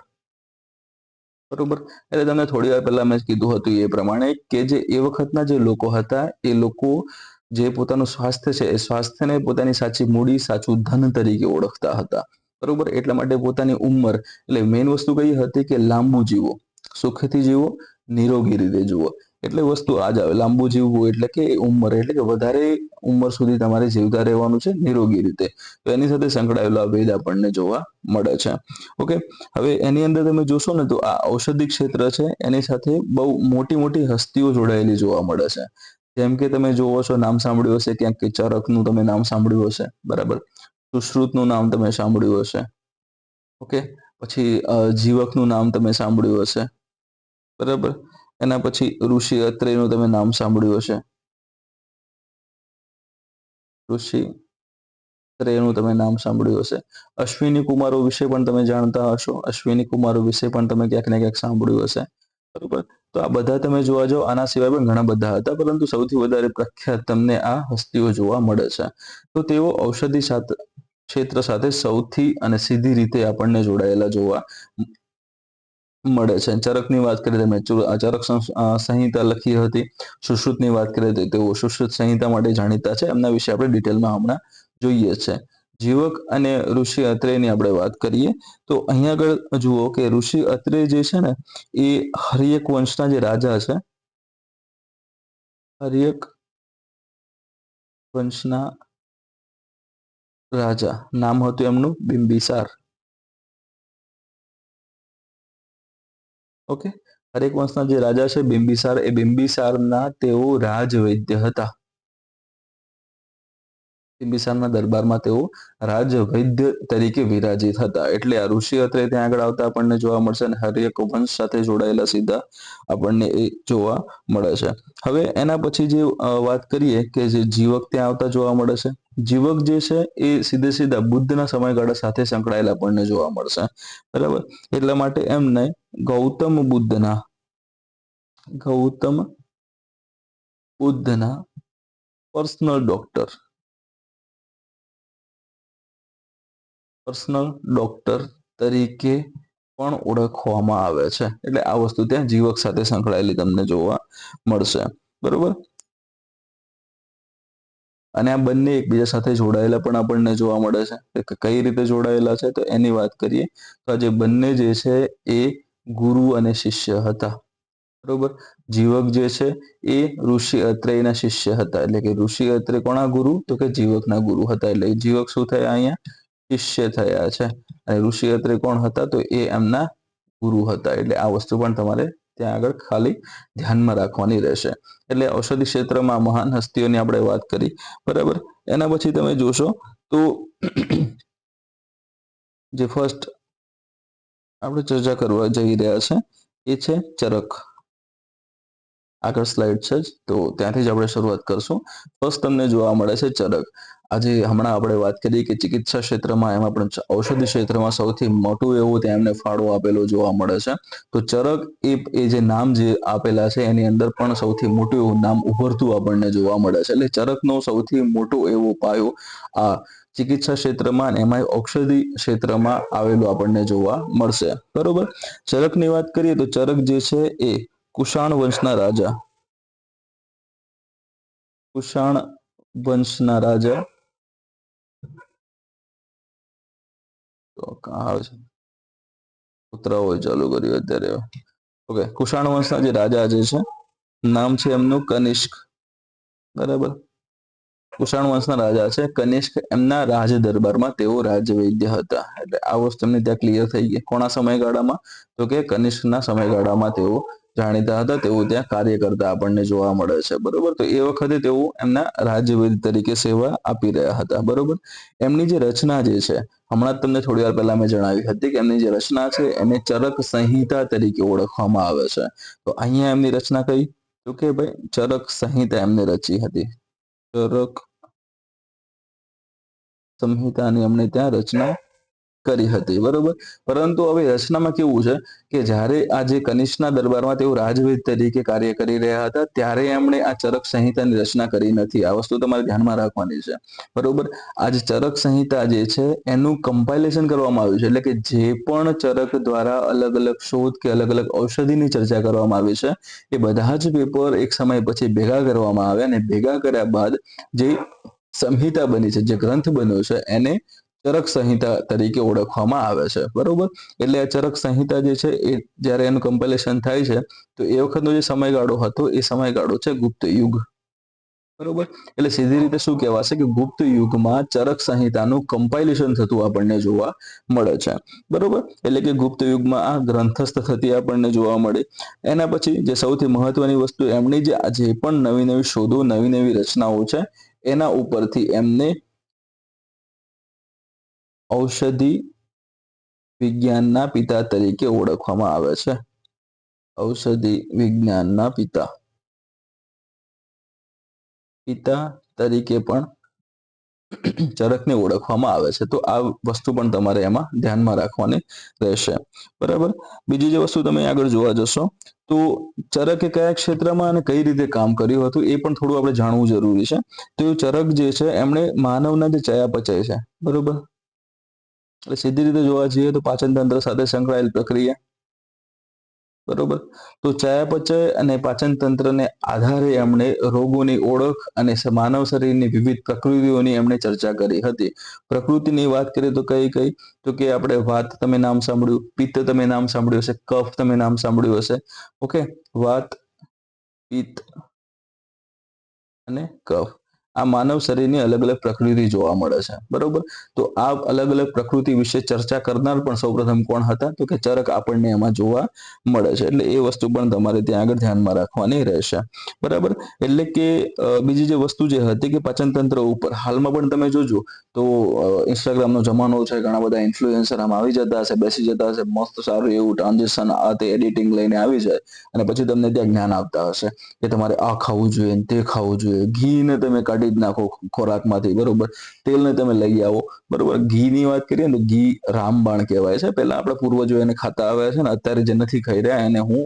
બરોબર. એટલે તમને થોડી વાર પહેલા મેં કીધું હતું એ પ્રમાણે કે જે એ વખતના જે લોકો હતા એ લોકો જે પોતાનું સ્વાસ્થ્ય છે એ સ્વાસ્થ્યને પોતાની સાચી મૂડી સાચું ધન તરીકે ઓળખતા હતા. બરોબર. એટલા માટે પોતાની ઉંમર એટલે મેઇન વસ્તુ કઈ હતી કે લાંબુ જીવો, સુખથી જીવો, નિરોગી રીતે જીવો. એટલે વસ્તુ આ જ આવે. લાંબુ જીવવું એટલે કે ઉંમર એટલે કે વધારે ઉંમર સુધી તમારે જીવતા રહેવાનું છે નિરોગી રીતે. તો એની સાથે સંકળાયેલો આ ભેદ આપણને જોવા મળે છે. ઓકે. હવે એની અંદર તમે જોશો ને તો આ ઔષધિ ક્ષેત્ર છે એની સાથે બહુ મોટી મોટી હસ્તીઓ જોડાયેલી જોવા મળે છે. જેમ કે તમે જોવો છો, નામ સાંભળ્યું હશે ક્યાંક કે ચરકનું તમે નામ સાંભળ્યું હશે, બરાબર. સુશ્રુતનું નામ તમે સાંભળ્યું હશે. ઓકે. પછી જીવકનું નામ તમે સાંભળ્યું હશે, બરાબર. એના પછી ઋષિ અત્રેયનું તમે નામ સાંભળ્યું હશે. ઋષિ અત્રેયનું તમે નામ સાંભળ્યું હશે. અશ્વિની કુમારો વિશે પણ તમે જાણતા હશો. અશ્વિની કુમારો વિશે પણ તમે ક્યાંક ને ક્યાંક સાંભળ્યું હશે, બરોબર. તો આ બધા તમે જોવા જાઓ, આના સિવાય પણ ઘણા બધા હતા, પરંતુ સૌથી વધારે પ્રખ્યાત તમને આ હસ્તીઓ જોવા મળે છે. તો તેઓ ઔષધિ ક્ષેત્ર સાથે સૌથી અને સીધી રીતે આપણને જોડાયેલા જોવા મળે છે. ચરકની વાત કરીએ તમે, ચરક સંહિતા લખી હતી. સુશ્રુતની વાત કરીએ તો તેઓ સુશ્રુત સંહિતા માટે જાણીતા છે. એમના વિશે આપણે ડિટેલમાં હમણાં જોઈએ છે. જીવક અને ઋષિ અત્રેયની આપણે વાત કરીએ તો અહીંયા આગળ જુઓ કે ઋષિ અત્રેય જે છે ને, એ હર્યક વંશના જે રાજા છે, હર્યક વંશના રાજા, નામ હતું એમનું બિંબિસાર. ઓકે. હર્યક વંશના જે રાજા છે બિંબિસાર, એ બિંબિસારના તેઓ રાજવૈદ્ય હતા. બિંબિસારના દરબારમાં તેઓ રાજવૈદ્ય તરીકે વિરાજિત હતા. એટલે આ ઋષિ અત્રેય ત્યાં આગળ આવતા આપણને જોવા મળશે, અને હર્યક વંશ સાથે જોડાયેલા સીધા આપણને એ જોવા મળે છે. હવે એના પછી જે વાત કરીએ કે જે જીવક ત્યાં આવતા જોવા મળે છે. જીવક જે છે એ સીધે સીધા બુદ્ધના સમયગાળા સાથે સંકળાયેલા આપણને જોવા મળશે, બરાબર. એટલા માટે એમને ગૌતમ બુદ્ધના પર્સનલ ડોક્ટર તરીકે પણ ઓળખવામાં આવે છે. એટલે આ વસ્તુ ત્યાં જીવક સાથે સંકળાયેલી તમને જોવા મળશે, બરોબર. અને આ બંને એકબીજા સાથે જોડાયેલા પણ આપણને જોવા મળે છે. કે કઈ રીતે જોડાયેલા છે, તો એની વાત કરીએ તો આ જે બંને જે છે એ ગુરુ અને શિષ્ય હતા, બરોબર. જીવક જે છે એ ઋષિ અત્રેયના શિષ્ય હતા. એટલે કે ઋષિ અત્રેય કોના ગુરુ, તો કે જીવકના ગુરુ હતા. એટલે જીવક શું થયા અહીંયા, શિષ્ય થયા છે. અને ઋષિ અત્રેય કોણ હતા, તો એ એમના ગુરુ હતા. એટલે આ વસ્તુ પણ તમારે ત્યાં આગળ ખાલી ધ્યાનમાં રાખવાની રહેશે. એટલે ઔષધિ ક્ષેત્રમાં મહાન હસ્તીઓની આપણે વાત કરી, બરાબર. એના પછી તમે જોશો તો જે ફર્સ્ટ આપણે ચર્ચા કરવા જઈ રહ્યા છે એ છે ચરક. આગળ સ્લાઇડ છે તો ત્યાંથી જ આપણે શરૂઆત કરશું. ફર્સ્ટ તમને જોવા મળે છે ચરક. આજે હમણાં આપણે વાત કરીએ કે ચિકિત્સા ક્ષેત્રમાં, એમાં પણ ઔષધિ ક્ષેત્રમાં સૌથી મોટું એવું ત્યાં એમને ફાળો આપેલો જોવા મળે છે. તો ચરક એ જે નામ જે આપેલા છે એની અંદર પણ સૌથી મોટું એવું નામ ઉભરતું આપણને જોવા મળે છે. એટલે ચરકનો સૌથી મોટો એવો પાયો આ ચિકિત્સા ક્ષેત્રમાં, એમાં ઔષધિ ક્ષેત્રમાં આવેલું આપણને જોવા મળશે, બરોબર. ચરકની વાત કરીએ તો ચરક જે છે એ કુષાણ વંશના રાજા, કુષાણ વંશના રાજા, તો આવે છે કૂતરાઓ ચાલુ કર્યું અત્યારે. ઓકે. કુષાણ વંશના જે રાજા જે છે, નામ છે એમનું કનિષ્ક, બરાબર. કુષાણ વંશના રાજા છે કનિષ્ક, એમના રાજ દરબારમાં તેઓ રાજવૈદ્ય હતા. એટલે આ વસ્તુ તમને ત્યાં ક્લિયર થઈ ગઈ. કોના સમયગાળામાં, તો કે કનિષ્કના સમયગાળામાં તેઓ જાણીતા હતા. તેઓ ત્યાં કાર્ય કરતા આપણને જોવા મળે છે, બરોબર. તો એ વખતે તેઓ એમના રાજવૈદ્ય તરીકે સેવા આપી રહ્યા હતા, બરોબર. એમની જે રચના જે છે, હમણાં જ તમને થોડી વાર પહેલા મેં જણાવી હતી કે એમની જે રચના છે એને ચરક સંહિતા તરીકે ઓળખવામાં આવે છે. તો અહીંયા એમની રચના કઈ, તો કે ભાઈ ચરક સંહિતા એમને રચી હતી. ચરક સંહિતાની એમણે ત્યાં રચના કરી હતી, બરોબર. પરંતુ હવે રચનામાં કેવું છે કે જ્યારે આ જે કનિષ્કના દરબારમાં તેઓ રાજવૈદ્ય તરીકે કાર્ય કરી રહ્યા હતા, ત્યારે એમણે આ ચરક સંહિતાની રચના કરી નથી. આ વસ્તુ તમારે ધ્યાનમાં રાખવાની છે, બરોબર. આ જે ચરક સંહિતા જે છે એનું કમ્પાઇલેશન કરવામાં આવ્યું છે. એટલે કે જે પણ ચરક દ્વારા અલગ અલગ શોધ કે અલગ અલગ ઔષધિની ચર્ચા કરવામાં આવી છે, એ બધા જ પેપર એક સમય પછી ભેગા કરવામાં આવ્યા, અને ભેગા કર્યા બાદ જે સંહિતા બની છે, જે ગ્રંથ બન્યો છે, એને ચરક સંહિતા તરીકે ઓળખવામાં આવે છે, બરોબર. એટલે આ ચરક સંહિતા જે છે એ જ્યારે એનું કમ્પાઇલેશન થાય છે, તો એ વખતનો જે સમયગાળો હતો એ સમયગાળો છે ગુપ્ત યુગ. બરોબર. એટલે સીધી રીતે શું કહેવાશે કે ગુપ્ત યુગમાં ચરક સંહિતાનું કમ્પાઇલેશન થતું આપણને જોવા મળે છે. બરોબર. એટલે કે ગુપ્ત યુગમાં આ ગ્રંથસ્થ થતી આપણને જોવા મળે. એના પછી જે સૌથી મહત્વની વસ્તુ એમની જે પણ નવી નવી શોધો, નવી નવી રચનાઓ છે એના ઉપરથી એમને ઔષધિ વિજ્ઞાનના પિતા તરીકે ઓળખવામાં આવે છે. ઔષધિ વિજ્ઞાનના પિતા તરીકે પણ ચરકને ઓળખવામાં આવે છે. તો આ વસ્તુ પણ તમારે એમાં ધ્યાનમાં રાખવાની રહેશે. બરાબર. બીજી જે વસ્તુ તમે આગળ જોવા જશો તો ચરકે કયા ક્ષેત્રમાં અને કઈ રીતે કામ કર્યું હતું એ પણ થોડું આપણે જાણવું જરૂરી છે. તો એ ચરક જે છે એમણે માનવના જે ચયાપચય છે, બરોબર, એટલે સીધી રીતે જોવા જઈએ તો પાચન તંત્ર સાથે સંકળાયેલ પ્રક્રિયા, બરોબર. તો ચયાપચય અને પાચન તંત્રને આધારે એમણે રોગોની ઓળખ અને માનવ શરીરની વિવિધ પ્રકૃતિઓની એમણે ચર્ચા કરી હતી. પ્રકૃતિની વાત કરીએ તો કઈ કઈ, તો કે આપણે વાત તમે નામ સાંભળ્યું, પિત્ત તમે નામ સાંભળ્યું હશે, કફ તમે નામ સાંભળ્યું હશે. ઓકે, વાત, પિત્ત અને કફ આ માનવ શરીરની અલગ અલગ પ્રકૃતિ જોવા મળે છે. બરોબર. તો આ અલગ અલગ પ્રકૃતિ વિશે ચર્ચા કરનાર પણ સૌપ્રથમ કોણ હતા, તો કે ચરક આપણને એમાં જોવા મળે છે. એટલે એ વસ્તુ પણ તમારે ત્યાં આગળ ધ્યાનમાં રાખવાની રહેશે. બરાબર. એટલે કે બીજી જે વસ્તુ જે હતી કે પાચન તંત્ર ઉપર હાલમાં પણ તમે જોજો તો ઇન્સ્ટાગ્રામનો જમાનો છે, ઘણા બધા ઇન્ફ્લુએન્સર આમાં આવી જતા હશે, બેસી જતા હશે, મસ્ત સારું એવું ટ્રાન્ઝેક્શન આ તે એડિટિંગ લઈને આવી જાય અને પછી તમને ત્યાં જ્ઞાન આપતા હશે કે તમારે આ ખાવું જોઈએ, તે ખાવું જોઈએ, ઘીને તમે કાઢી જ નાખો ખોરાકમાંથી, બરોબર, તેલને તમે લઈ આવો. બરોબર. ઘીની વાત કરીએ ને તો ઘી રામબાણ કહેવાય છે. પહેલા આપણા પૂર્વજો એને ખાતા આવ્યા છે ને અત્યારે જે નથી ખાઈ રહ્યા એને હું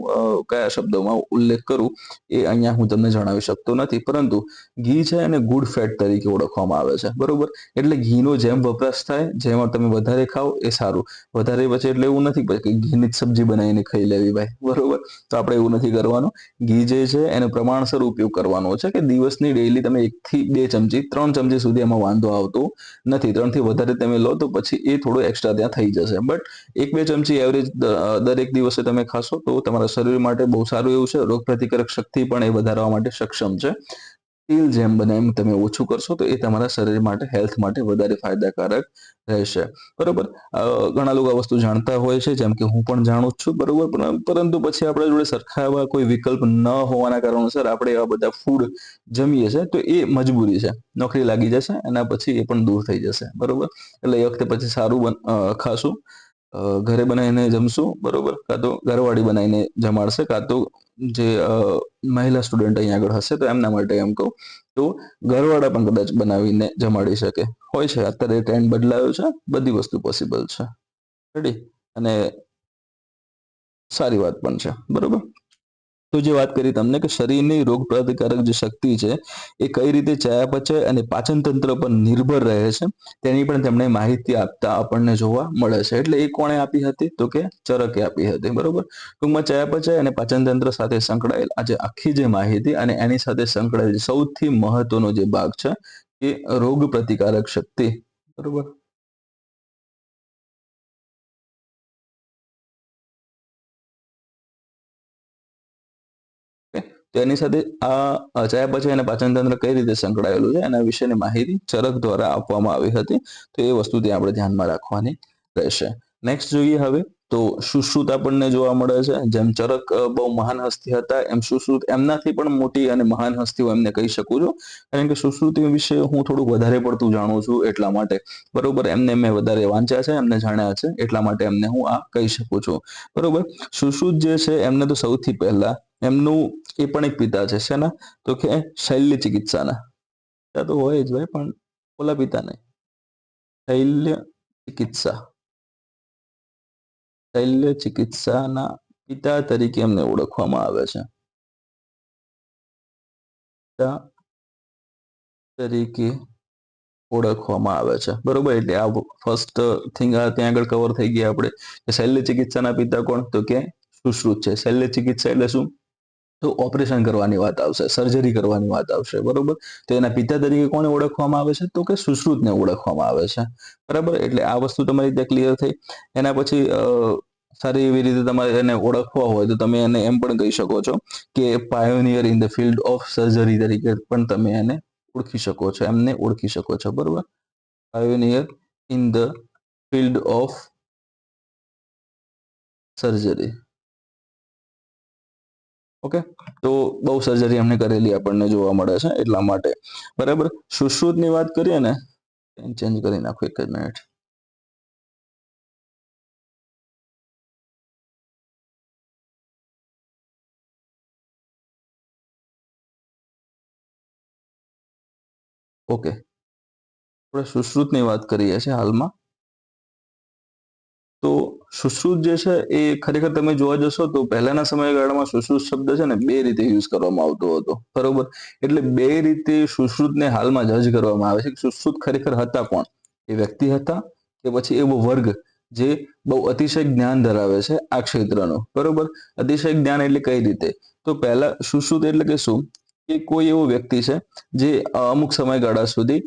કયા શબ્દોમાં ઉલ્લેખ કરું એ અહીંયા હું તમને જણાવી શકતો નથી. પરંતુ ઘી છે એને ગુડ ફેટ તરીકે ઓળખવામાં આવે છે. બરોબર. એટલે ઘીનો જેમ વપરાશ થાય, જેમાં તમે વધારે ખાઓ એ સારું. વધારે પછી એટલે એવું નથી કે ઘીની જ સબ્જી બનાવીને ખાઈ લેવી ભાઈ, બરોબર. તો આપણે એવું નથી કરવાનું. ઘી જે છે એનો પ્રમાણસર ઉપયોગ કરવાનો છે કે દિવસની ડેઈલી તમે 1 થી 2 ચમચી, 3 ચમચી સુધી એમાં વાંધો આવતો નથી. 3 થી વધારે તમે લો તો પછી એ થોડું એક્સ્ટ્રા ત્યાં થઈ જશે. બટ 1-2 ચમચી એવરેજ દરેક દિવસે તમે ખાશો તો તમારા શરીર માટે બહુ સારું એવું છે. રોગ પ્રતિકારક શક્તિ પણ એ વધારવા માટે સક્ષમ છે. તેલ જેમ બને એમ તમે ઓછું કરશો તો એ તમારા શરીર માટે, હેલ્થ માટે વધારે ફાયદાકારક રહેશે. બરોબર. ઘણા લોકો આ વસ્તુ જાણતા હોય છે, જેમ કે હું પણ જાણું જ છું. બરોબર. પરંતુ પછી આપણા જોડે સરખા એવા કોઈ વિકલ્પ ન હોવાના કારણોસર આપણે એવા બધા ફૂડ જમીએ છે તો એ મજબૂરી છે. નોકરી લાગી જશે એના પછી એ પણ દૂર થઈ જશે. બરોબર. એટલે એ વખતે પછી સારું ખાશું, ઘરે બનાવીને જમશું, બરોબર, કાં તો ઘરવાળી બનાવીને જમાડશે, કાં તો જે મહિલા સ્ટુડન્ટ અહીં આગળ હશે તો એમના માટે એમ કહું તો ઘરવાળા પણ કદાચ બનાવીને જમાડી શકે. હોય છે, અત્યારે ટ્રેન્ડ બદલાયો છે, બધી વસ્તુ પોસિબલ છે. રેડી. અને સારી વાત પણ છે. બરોબર. તો જે વાત કરી તમને કે શરીરની રોગ પ્રતિકારક જે શક્તિ છે એ કઈ રીતે ચયાપચય અને પાચન તંત્ર પર નિર્ભર રહે છે તેની પણ તેમણે માહિતી આપતા આપણને જોવા મળે છે. એટલે એ કોણે આપી હતી, તો કે ચરકે આપી હતી. બરોબર. ટૂંકમાં ચયાપચય અને પાચન તંત્ર સાથે સંકળાયેલ આજે આખી જે માહિતી અને એની સાથે સંકળાયેલ સૌથી મહત્વનો જે ભાગ છે એ રોગ પ્રતિકારક શક્તિ. બરોબર. તો એની સાથે આ ચયાપચય અને પાચન તંત્ર કઈ રીતે સંકળાયેલું છે એના વિશેની માહિતી ચરક દ્વારા આપવામાં આવી હતી. તો એ વસ્તુ ત્યાં આપણે ધ્યાનમાં રાખવાની રહેશે. નેક્સ્ટ જોઈએ હવે તો સુશ્રુત આપણને જોવા મળે છે. જેમ ચરક બહુ મહાન હસ્તી હતા એમ સુશ્રુત એમનાથી પણ મોટી અને મહાન હસ્તીઓ એમને કહી શકું છું. કારણ કે સુશ્રુતિ વિશે હું થોડુંક વધારે પડતું જાણું છું એટલા માટે. બરોબર. એમને મેં વધારે વાંચ્યા છે, એમને જાણ્યા છે, એટલા માટે એમને હું આ કહી શકું છું. બરોબર. સુશ્રુત જે છે એમને તો સૌથી પહેલા એમનું એ પણ એક પિતા છે. શેના, તો કે શૈલ્ય ચિકિત્સાના. પિતા તો હોય જ ભાઈ, પણ ઓલા પિતા નહીં. શૈલ્ય ચિકિત્સા, શૈલ્ય ચિકિત્સાના પિતા તરીકે એમને ઓળખવામાં આવે છે. પિતા તરીકે ઓળખવામાં આવે છે. બરોબર. એટલે આ ફર્સ્ટ થિંગ ત્યાં આગળ કવર થઈ ગયા આપણે. શૈલ્ય ચિકિત્સાના પિતા કોણ, તો કે સુશ્રુત છે. શૈલ્ય ચિકિત્સા એટલે શું, તો ઓપરેશન કરવાની વાત આવશે, સર્જરી કરવાની વાત આવશે. બરોબર. તો એના પિતા તરીકે કોને ઓળખવામાં આવે છે, તો કે સુશ્રુતને ઓળખવામાં આવે છે. બરાબર. એટલે આ વસ્તુ તમારી ત્યાં ક્લિયર થઈ. એના પછી સારી એવી રીતે તમારે એને ઓળખવા હોય તો તમે એને એમ પણ કહી શકો છો કે pioneer in the field of surgery તરીકે પણ તમે એને ઓળખી શકો છો, એમને ઓળખી શકો છો, બરોબર. Pioneer in the field of surgery. Okay, તો બહુ સર્જરી એમને કરેલી આપણને જોવા મળે છે એટલા માટે, બરાબર. સુશ્રુતની વાત કરીએ ને, ચેન્જ કરી નાખો એક જ મિનિટ. ઓકે, આપણે સુશ્રુતની વાત કરીએ છીએ હાલમાં. તો સુશ્રુત જે છે એ ખરેખર તમે જોવા જશો તો પહેલાના સમયગાળામાં સુશ્રુત શબ્દ છે ને બે રીતે યુઝ કરવામાં આવતો હતો, બરોબર. એટલે બે રીતે સુશ્રુતને હાલમાં જજ કરવામાં આવે છે કે સુશ્રુત ખરેખર હતા કોણ, એ વ્યક્તિ હતા કે પછી એવો વર્ગ જે બહુ અતિશય જ્ઞાન ધરાવે છે આ ક્ષેત્રનો, બરોબર. અતિશય જ્ઞાન એટલે કઈ રીતે, તો પહેલા સુશ્રુત એટલે કે શું, કે કોઈ એવો વ્યક્તિ છે જે અમુક સમયગાળા સુધી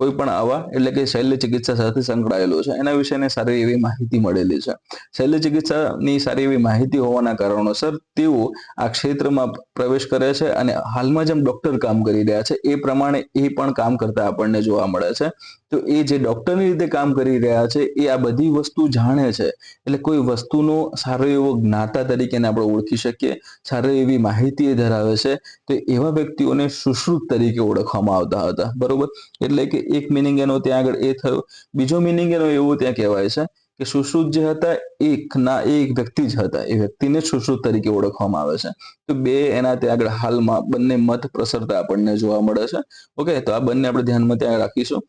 કોઈ પણ આવા એટલે કે શલ્ય ચિકિત્સા સાથે સંકળાયેલો છે, એના વિશે સારી એવી માહિતી મળેલી છે. શલ્ય ચિકિત્સાની સારી એવી માહિતી હોવાના કારણોસર તેઓ આ ક્ષેત્રમાં પ્રવેશ કરે છે અને હાલમાં જેમ ડોક્ટર કામ કરી રહ્યા છે એ પ્રમાણે એ પણ કામ કરતા આપણને જોવા મળે છે. તો એ જે ડોક્ટરની રીતે કામ કરી રહ્યા છે એ આ બધી વસ્તુ જાણે છે, એટલે કોઈ વસ્તુનો સારો એવો જ્ઞાતા તરીકે આપણે ઓળખી શકીએ, સારી એવી માહિતી ધરાવે છે, તો એવા વ્યક્તિઓને સુશ્રુત તરીકે ઓળખવામાં આવતા હતા, બરોબર. એટલે કે એક મિનિંગ એનો ત્યાં આગળ એ થયો. બીજો મિનિંગ એનો એવો ત્યાં કહેવાય છે કે સુશ્રુત જે હતા એક વ્યક્તિ જ હતા, એ વ્યક્તિને સુશ્રુત તરીકે ઓળખવામાં આવે છે. તો બે એના ત્યાં આગળ હાલમાં બંને મત પ્રસરતા આપણને જોવા મળે છે. ઓકે, તો આ બંને આપણે ધ્યાનમાં ત્યાં રાખીશું.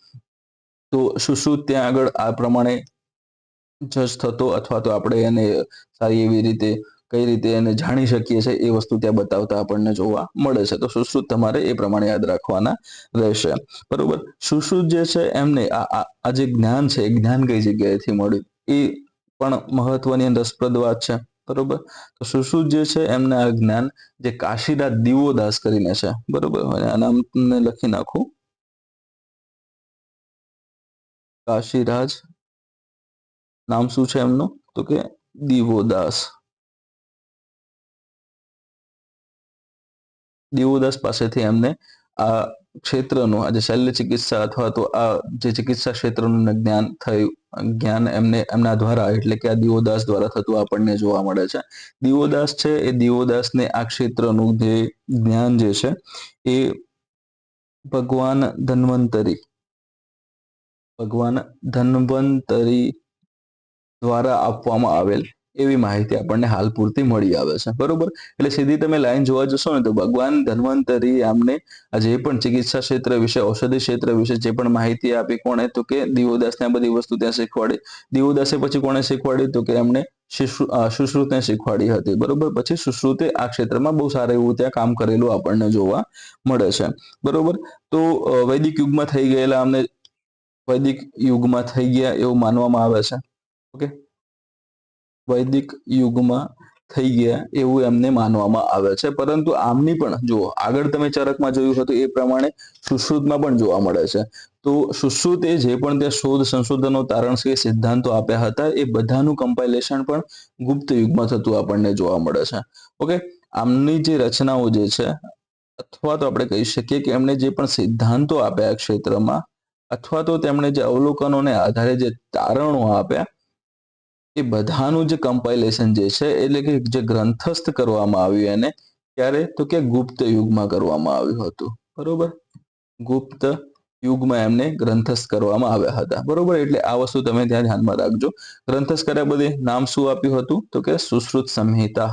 તો સુશ્રુત ત્યાં આગળ આ પ્રમાણે જજ થતો, અથવા તો આપણે એને સારી એવી રીતે કઈ રીતે એને જાણી શકીએ છીએ એ વસ્તુ ત્યાં બતાવતા આપણને જોવા મળે છે. તો સુશ્રુત તમારે એ પ્રમાણે યાદ રાખવાના રહેશે, બરોબર. સુશ્રુત જે છે એમને આ જે જ્ઞાન છે એ જ્ઞાન કઈ જગ્યાએથી મળ્યું એ પણ મહત્વની અને રસપ્રદ વાત છે, બરોબર. તો સુશ્રુત જે છે એમને આ જ્ઞાન જે કાશીરાજ દિવોદાસ કરીને છે, બરોબર, આ નામ તમને લખી નાખું, કાશીરાજ નામ શું છે એમનું, તો કે દિવોદાસ. દિવોદાસ પાસેથી એમને આ ક્ષેત્રનું આજે શલ્ય ચિકિત્સા અથવા તો આ જે ચિકિત્સા ક્ષેત્રનું જ્ઞાન થયું, જ્ઞાન એમના દ્વારા એટલે કે આ દિવોદાસ દ્વારા થતું આપણને જોવા મળે છે. દિવોદાસ છે એ દિવોદાસને આ ક્ષેત્રનું જે જ્ઞાન જે છે એ ભગવાન ધન્વંતરી દ્વારા આપવામાં આવેલ એવી માહિતી આપણને હાલ પૂરતી મળી આવે છે, બરોબર. એટલે સીધી તમે લાઈન જોવા જશો ને તો ભગવાન ધન્વંતરી આમને આ જે પણ ચિકિત્સા ક્ષેત્ર વિશે, ઔષધિ ક્ષેત્ર વિશે જે પણ માહિતી આપી, કોણે, તો કે દિવોદાસને આ બધી વસ્તુ ત્યાં શીખવાડી. દિવોદાસે પછી કોણે શીખવાડી, તો કે એમને સુશ્રુતને શીખવાડી હતી, બરોબર. પછી સુશ્રુતે આ ક્ષેત્રમાં બહુ સારું એવું ત્યાં કામ કરેલું આપણને જોવા મળે છે, બરોબર. તો વૈદિક યુગમાં થઈ ગયેલા અમને વૈદિક યુગમાં થઈ ગયા એવું માનવામાં આવે છે. ઓકે, વૈદિક યુગમાં થઈ ગયા એવું એમને માનવામાં આવે છે. પરંતુ આમની પણ જુઓ આગળ તમે ચરકમાં જોયું હતું એ પ્રમાણે સુશ્રુતમાં પણ જોવા મળે છે. તો સુશ્રુતે જે પણ ત્યાં શોધ સંશોધનો તારણ છે સિદ્ધાંતો આપ્યા હતા એ બધાનું કમ્પાઇલેશન પણ ગુપ્ત યુગમાં થતું આપણને જોવા મળે છે. ઓકે, આમની જે રચનાઓ જે છે, અથવા તો આપણે કહી શકીએ કે એમણે જે પણ સિદ્ધાંતો આપ્યા ક્ષેત્રમાં, અથવા તો તેમણે જે અવલોકનોને આધારે જે તારણો આપ્યા, એ બધાનું જે કમ્પાઇલેશન જે છે એટલે કે જે ગ્રંથસ્થ કરવામાં આવ્યું એને ક્યારે, તો કે ગુપ્ત યુગમાં કરવામાં આવ્યું હતું, બરોબર. ગુપ્ત યુગમાં એમને ગ્રંથસ્થ કરવામાં આવ્યા હતા, બરોબર. એટલે આ વસ્તુ તમે ત્યાં ધ્યાનમાં રાખજો. ગ્રંથસ્થ કર્યા બધે નામ શું આપ્યું હતું, તો કે સુશ્રુત સંહિતા.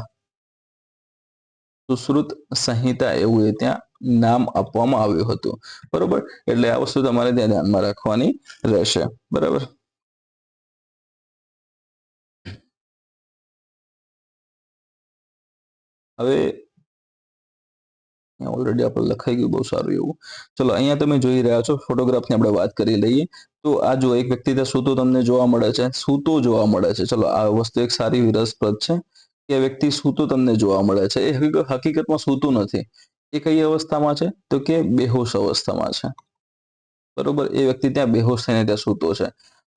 સુશ્રુત સંહિતા એવું એ ત્યાં નામ આપવામાં આવ્યું હતું, બરોબર. એટલે આ વસ્તુ તમારે ત્યાં ધ્યાનમાં રાખવાની રહેશે, બરાબર. હવે ઓલરેડી આપણે લખાઈ ગયું બહુ સારું એવું. ચલો અહીંયા તમે જોઈ રહ્યા છો ફોટોગ્રાફની આપણે વાત કરી લઈએ. તો આ જો એક વ્યક્તિ ત્યાં સૂતો તમને જોવા મળે છે, સૂતો જોવા મળે છે. ચલો આ વસ્તુ એક સારી રસપ્રદ છે કે વ્યક્તિ સૂતો તમને જોવા મળે છે. એ હકીકતમાં સૂતું નથી. એ કઈ અવસ્થામાં છે, તો કે બેહોશ અવસ્થામાં છે, બરોબર. એ વ્યક્તિ ત્યાં બેહોશ થઈને ત્યાં સૂતો છે.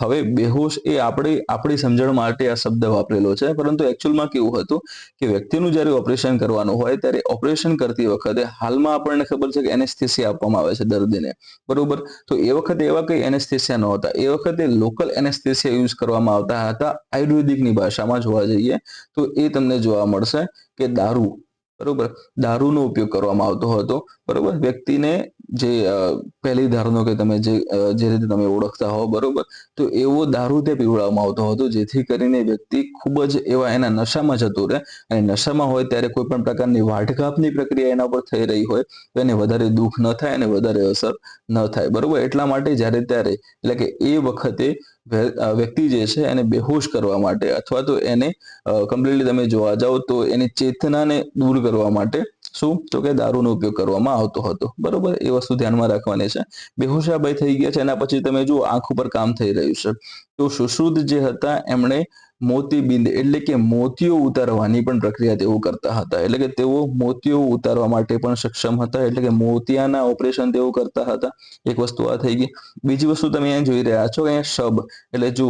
હવે બેહોશ એ આપણી સમજણ માટે આ શબ્દ વાપરેલો છે, પરંતુ એકચ્યુઅલમાં કેવું હતું કે વ્યક્તિનું જ્યારે ઓપરેશન કરવાનું હોય ત્યારે ઓપરેશન કરતી વખતે હાલમાં આપણને ખબર છે કે એનેસ્થેસિયા આપવામાં આવે છે દર્દીને, બરોબર? તો એ વખતે એવા કંઈ એનેસ્થેસિયા નહોતા. એ વખતે લોકલ એનેસ્થેસિયા યુઝ કરવામાં આવતા હતા. આયુર્વેદિકની ભાષામાં જોવા જઈએ તો એ તમને જોવા મળશે કે દારૂ, બરોબર? દારૂનો ઉપયોગ કરવામાં આવતો હતો, બરોબર? વ્યક્તિને જે પહેલી ધારનો કે તમે જે રીતે તમે ઓળખતા હો, બરોબર? તો એવો દારૂ તે પીવડાવવામાં આવતો હતો જેથી કરીને વ્યક્તિ ખૂબ જ એવા એના નશામાં જતો રહે, અને નશામાં હોય ત્યારે કોઈ પણ પ્રકારની વાઢકાપની પ્રક્રિયા એના પર થઈ રહી હોય તો એને વધારે દુઃખ ન થાય અને વધારે અસર ન થાય, બરોબર? એટલા માટે જ્યારે ત્યારે એટલે કે એ વખતે વ્યક્તિ જે છે એને બેહોશ કરવા માટે અથવા તો એને કમ્પ્લીટલી તમે જોવા જાઓ તો એની ચેતનાને દૂર કરવા માટે શું તો કે દારૂનો ઉપયોગ કરવામાં આવતો હતો, બરોબર? એ વસ્તુ ધ્યાનમાં રાખવાની છે. બેહોશાભાઈ થઈ ગયા છે, એના પછી તમે જુઓ આંખ ઉપર કામ થઈ રહ્યું છે. તો સુશ્રુત જે હતા એમણે મોતીબિંદ એટલે કે મોતીઓ ઉતારવાની પણ પ્રક્રિયા તેઓ કરતા હતા, એટલે કે તેઓ મોતીઓ ઉતારવા માટે પણ સક્ષમ હતા, એટલે કે મોતિયાના ઓપરેશન તેઓ કરતા હતા. એક વસ્તુ આ થઈ ગઈ. બીજી વસ્તુ તમે અહીંયા જોઈ રહ્યા છો, અહીંયા શબ એટલે જો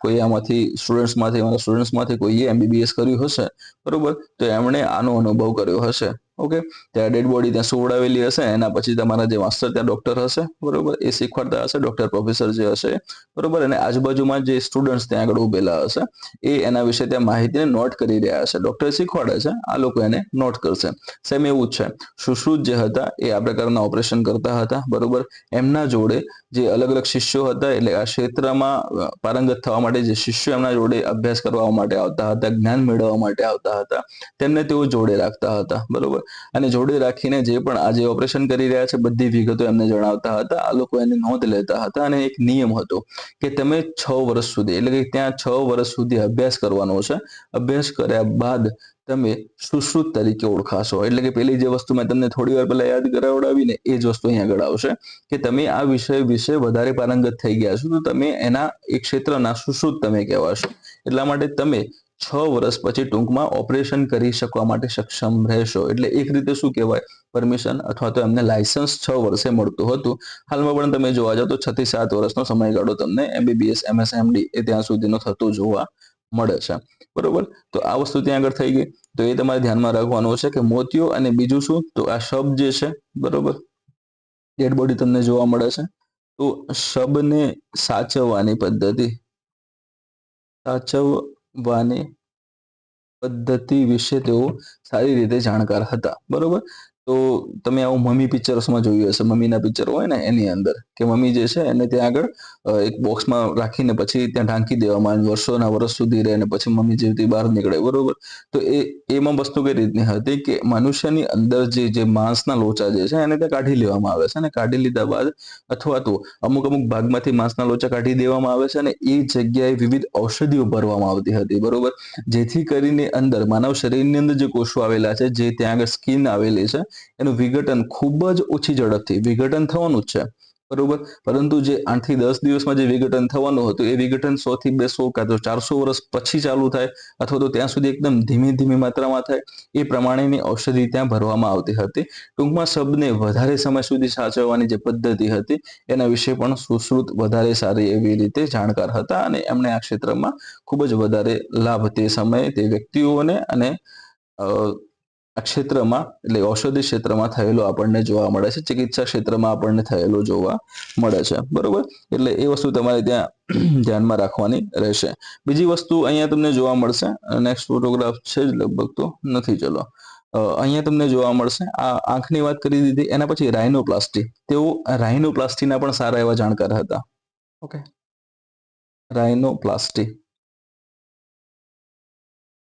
કોઈ આમાંથી સ્ટુડન્ટ્સમાંથી કોઈએ એમબીબીએસ કર્યું હશે, બરોબર? તો એમણે આનો અનુભવ કર્યો હશે. ઓકે, ત્યાં ડેડ બોડી ત્યાં સુવડાવેલી હશે, એના પછી તમારા જે માસ્ટર ત્યાં ડોક્ટર હશે, બરોબર? એ શીખવાડતા હશે, ડોક્ટર પ્રોફેસર જે હશે, બરોબર? અને આજુબાજુમાં જે સ્ટુડન્ટ્સ ત્યાં આગળ ઉભેલા હશે એ એના વિશે ત્યાં માહિતીને નોટ કરી રહ્યા હશે. ડોક્ટર શીખવાડે છે, આ લોકો એને નોટ કરશે. સેમ એવું જ છે. સુશ્રુત જે હતા એ આ પ્રકારના ઓપરેશન કરતા હતા, બરોબર? એમના જોડે જે અલગ અલગ શિષ્યો હતા, એટલે આ ક્ષેત્રમાં પારંગત થવા માટે જે શિષ્યો એમના જોડે અભ્યાસ કરવા માટે આવતા હતા, જ્ઞાન મેળવવા માટે આવતા હતા, તેમને તેઓ જોડે રાખતા હતા, બરોબર? અને જોડે રાખીને જે પણ આજે ઓપરેશન કરી રહ્યા છે બધી વિગતો એમને જણાવતા હતા. આ લોકો એની નોંધ લેતા હતા, અને એક નિયમ હતો કે તમે 6 વર્ષ સુધી એટલે કે ત્યાં 6 વર્ષ સુધી અભ્યાસ કરવાનો છે. અભ્યાસ કર્યા બાદ તમે સુશ્રુત તરીકે ઓળખાશો. એટલે કે પેલી જે વસ્તુ મેં તમને થોડી વાર પહેલા યાદ કરાવડાવી ને એ જ વસ્તુ અહીંયા આગળ આવશે કે તમે આ વિષય વિશે વધારે પારંગત થઈ ગયા છો, તો તમે એના એક ક્ષેત્રના સુશ્રુત તમે કહેવાશો. એટલા માટે તમે 6 વર્ષ પછી ટૂંકમાં ઓપરેશન કરી શકવા માટે સક્ષમ રહેશો. એટલે એક રીતે શું કહેવાય, પરમિશન અથવા તો એમને લાયસન્સ 6 વર્ષે મળતું હતું. હાલમાં પણ તમે જોવા જાઓ તો 6 થી 7 વર્ષનો સમયગાળો તમને એમબીબીએસ, એમએસ, એમડી એ ત્યાં સુધીનો થતો જોવા મળે છે, બરોબર? તો આ વસ્તુ ત્યાં આગળ થઈ ગઈ. તો એ તમારે ધ્યાનમાં રાખવાનું છે કે મોતિયો અને બીજું શું તો આ શબ જે છે, બરોબર? ડેડ બોડી તમને જોવા મળે છે. તો શબને સાચવવાની પદ્ધતિ સાચવવાની પદ્ધતિ વિશે તેઓ સારી રીતે જાણકાર હતા, બરોબર? તો તમે આવું મમ્મી પિક્ચર્સમાં જોયું હશે, મમ્મીના પિક્ચર હોય ને એની અંદર કે મમ્મી જે છે એને ત્યાં આગળ એક બોક્સમાં રાખીને પછી ત્યાં ઢાંકી દેવામાં આવે, વર્ષોના વર્ષ સુધી રહે અને પછી મમ્મી જીવતી બહાર નીકળે, બરોબર? તો એમાં વસ્તુ કઈ રીતની હતી કે મનુષ્યની અંદર જે માંસના લોચા જે છે એને ત્યાં કાઢી લેવામાં આવે છે, અને કાઢી લીધા બાદ અથવા તો અમુક અમુક ભાગમાંથી માંસના લોચા કાઢી દેવામાં આવે છે, અને એ જગ્યાએ વિવિધ ઔષધિઓ ભરવામાં આવતી હતી, બરોબર? જેથી કરીને અંદર માનવ શરીરની અંદર જે કોષો આવેલા છે, જે ત્યાં આગળ સ્કિન આવેલી છે, એનું વિઘટન ખૂબ જ ઓછી ઝડપથી વિઘટન થવાનું જ છે, બરોબર? પરંતુ જે 8 થી 10 દિવસમાં જે વિઘટન થવાનું હતું એ વિઘટન 100 થી 200 કાં તો 400 વર્ષ પછી ચાલુ થાય, અથવા તો ત્યાં સુધી એકદમ ધીમી ધીમી માત્રામાં થાય. એ પ્રમાણેની ઔષધિ ત્યાં ભરવામાં આવતી હતી. ટૂંકમાં શબને વધારે સમય સુધી સાચવવાની જે પદ્ધતિ હતી એના વિશે પણ સુશ્રુત વધારે સારી એવી રીતે જાણકાર હતા, અને એમણે આ ક્ષેત્રમાં ખૂબ જ વધારે લાભ તે સમયે તે વ્યક્તિઓને અને આ ક્ષેત્રમાં એટલે ઔષધિ ક્ષેત્રમાં થયેલો આપણને જોવા મળે છે, ચિકિત્સા ક્ષેત્રમાં આપણને થયેલો જોવા મળે છે, બરોબર? એટલે એ વસ્તુ તમારે ત્યાં ધ્યાનમાં રાખવાની રહેશે. બીજી વસ્તુ અહીંયા તમને જોવા મળશે, નેક્સ્ટ ફોટોગ્રાફ છે જ લગભગ તો નથી, ચલો અહીંયા તમને જોવા મળશે. આ આંખની વાત કરી દીધી, એના પછી રાઇનોપ્લાસ્ટી. તેઓ રાઇનોપ્લાસ્ટીના પણ સારા એવા જાણકાર હતા. ઓકે, રાઇનોપ્લાસ્ટી.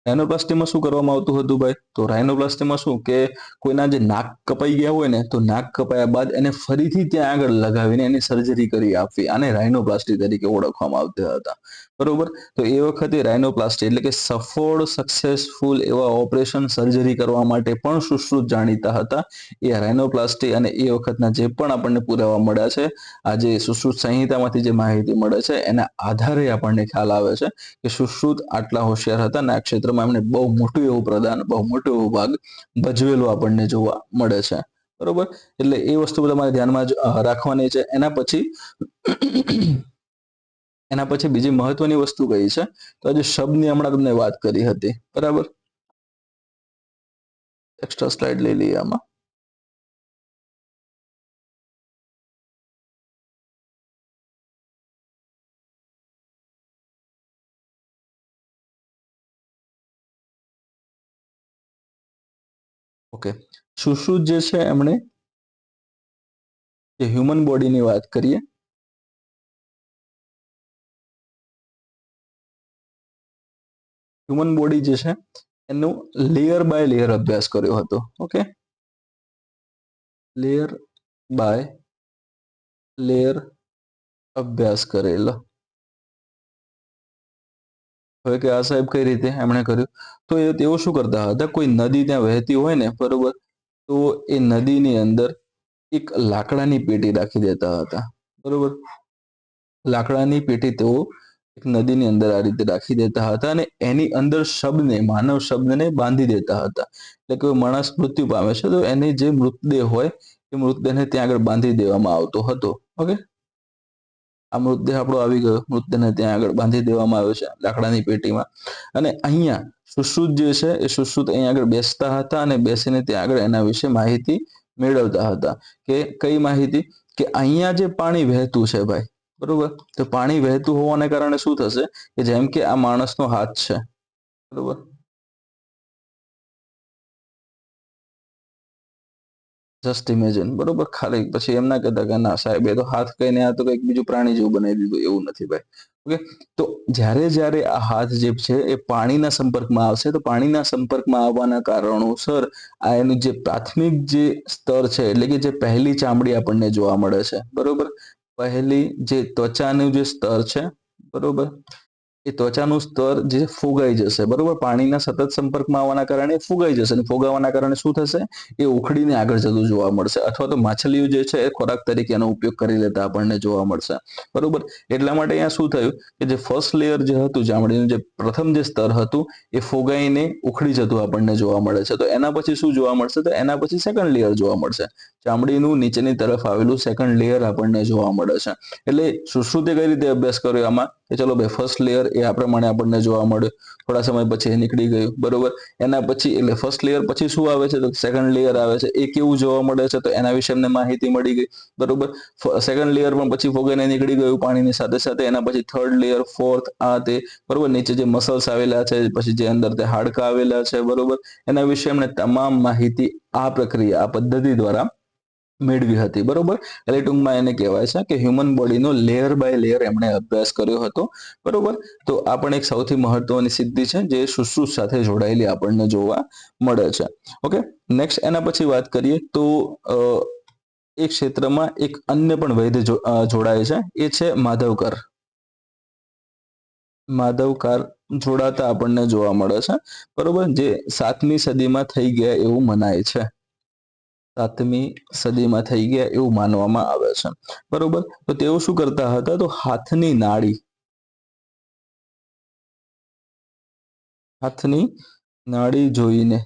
રાઇનોપ્લાસ્ટીમાં શું કરવામાં આવતું હતું ભાઈ? તો રાઇનોપ્લાસ્ટીમાં શું કે કોઈના જે નાક કપાઈ ગયા હોય ને, તો નાક કપાયા બાદ એને ફરીથી ત્યાં આગળ લગાવીને એની સર્જરી કરી આપવી, આને રાઇનોપ્લાસ્ટી તરીકે ઓળખવામાં આવતા હતા, બરોબર? તો એ વખતે રાઇનોપ્લાસ્ટી એટલે કે સફળ સક્સેસફુલ એવા ઓપરેશન સર્જરી કરવા માટે પણ સુશ્રુત જાણીતા હતા. એ રાઇનોપ્લાસ્ટી અને એ વખતના જે પણ આપણને પુરાવા મળ્યા છે, આ જે સુશ્રુત સંહિતામાંથી જે માહિતી મળે છે એના આધારે આપણને ખ્યાલ આવે છે કે સુશ્રુત આટલા હોશિયાર હતા અને આ ક્ષેત્રમાં એમણે બહુ મોટું એવું પ્રદાન, બહુ મોટો એવો ભાગ ભજવેલો આપણને જોવા મળે છે, બરોબર? એટલે એ વસ્તુ તમારે ધ્યાનમાં રાખવાની છે. એના પછી એના પછી બીજી મહત્વની વસ્તુ કઈ છે, તો આજે શબ્દની હમણાં તમને વાત કરી હતી, બરાબર. એક્સ્ટ્રા સ્લાઇડ લઈ લઈએ આમાં. ઓકે, સુશ્રુત જે છે એમણે જે હ્યુમન બોડીની વાત કરીએ, હ્યુમન બોડી જે છે એનું લેયર બાય લેયર અભ્યાસ કર્યો હતો. ઓકે, લેયર બાય લેયર અભ્યાસ કરેલો. હવે કે આ સાહેબ કઈ રીતે એમણે કર્યું, તો તેઓ શું કરતા હતા, કોઈ નદી ત્યાં વહેતી હોય ને, બરોબર, તો એ નદીની અંદર એક લાકડાની પેટી રાખી દેતા હતા, બરોબર. લાકડાની પેટી તેઓ એક નદીની અંદર આ રીતે રાખી દેતા હતા અને એની અંદર શબને, માનવ શબ્દને બાંધી દેતા હતા. એટલે કે માણસ મૃત્યુ પામે છે તો એની જે મૃતદેહ હોય એ મૃતદેહને ત્યાં આગળ બાંધી દેવામાં આવતો હતો. ઓકે, આ મૃતદેહ આપણો આવી ગયો, મૃતદેહને ત્યાં આગળ બાંધી દેવામાં આવ્યો છે લાકડાની પેટીમાં. અને અહીંયા સુશ્રુત જે છે એ સુશ્રુત અહીંયા આગળ બેસતા હતા અને બેસીને ત્યાં આગળ એના વિશે માહિતી મેળવતા હતા. કે કઈ માહિતી, કે અહીંયા જે પાણી વહેતું છે ભાઈ, બરોબર, તો પાણી વહેતું હોવાને કારણે શું થશે, કે જેમ કે આ માણસનો હાથ છે, બરોબર, જસ્ટ ઇમેજિન, બરોબર. ખાલી પછી એમ ના કહેતા કે ના સાહેબ એ તો હાથ કહીને આ તો કંઈક બીજું પ્રાણી જેવું બનાવી દીધું, એવું નથી ભાઈ. ઓકે, તો જ્યારે જ્યારે આ હાથ જે છે એ પાણીના સંપર્કમાં આવશે, તો પાણીના સંપર્કમાં આવવાના કારણોસર આ એનું જે પ્રાથમિક જે સ્તર છે, એટલે કે જે પહેલી ચામડી આપણને જોવા મળે છે, બરોબર, પહેલી જે ત્વચાનું જે સ્તર છે, બરોબર, એ ત્વચાનું સ્તર જે ફુગાઈ જશે, બરોબર, પાણીના સતત સંપર્કમાં આવવાના કારણે ફુગાઈ જશે અને ફુગાવાના કારણે શું થશે, એ ઉખડીને આગળ જતું જોવા મળશે. અથવા તો માછલીઓ જે છે એ ખોરાક તરીકે એનો ઉપયોગ કરી લેતા આપણને જોવા મળશે, બરોબર. એટલા માટે અહીંયા શું થયું, કે જે ફર્સ્ટ લેયર જે હતું ચામડીનું, જે પ્રથમ જે સ્તર હતું એ ફોગાઈને ઉખડી જતું આપણને જોવા મળે છે. તો એના પછી શું જોવા મળશે, તો એના પછી સેકન્ડ લેયર જોવા મળશે. ચામડીનું નીચેની તરફ આવેલું સેકન્ડ લેયર આપણને જોવા મળે છે. એટલે સુશ્રુતે કઈ રીતે અભ્યાસ કર્યો આમાં, કે ચલો ભાઈ ફર્સ્ટ લેયર એ આ પ્રમાણે આપણને જોવા મળ્યું, થોડા સમય પછી એ નીકળી ગયું, બરોબર. એના પછી એટલે ફર્સ્ટ લેયર પછી શું આવે છે, તો સેકન્ડ લેયર આવે છે. એ કેવું જોવા મળે છે, તો એના વિશે અમને માહિતી મળી ગઈ, બરોબર. સેકન્ડ લેયર પણ પછી ફોગાઈને નીકળી ગયું પાણીની સાથે સાથે. એના પછી થર્ડ લેયર, ફોર્થ, આ તે, બરોબર, નીચે જે મસલ્સ આવેલા છે, પછી જે અંદર તે હાડકા આવેલા છે, બરોબર, એના વિશે એમણે તમામ માહિતી આ પ્રક્રિયા, આ પદ્ધતિ દ્વારા મેળવી હતી, બરોબર. એટલે ટૂંકમાં એને કહેવાય છે કે હ્યુમન બોડીનો લેયર બાય લેયર એમણે અભ્યાસ કર્યો હતો, બરોબર. તો આ પણ એક સૌથી મહત્વની સિદ્ધિ છે જે સુશ્રુત સાથે જોડાયેલી આપણને જોવા મળે છે. ઓકે, નેક્સ્ટ એના પછી વાત કરીએ તો એ ક્ષેત્રમાં એક અન્ય પણ વૈદ્ય જોડાય છે, એ છે માધવકર. માધવકાર જોડાતા આપણને જોવા મળે છે, બરોબર, જે 7મી સદીમાં થઈ ગયા એવું મનાય છે. 7મી સદીમાં થઈ ગયા એવું માનવામાં આવે છે, બરોબર. તો તેઓ શું કરતા હતા, તો હાથની નાડી જોઈને,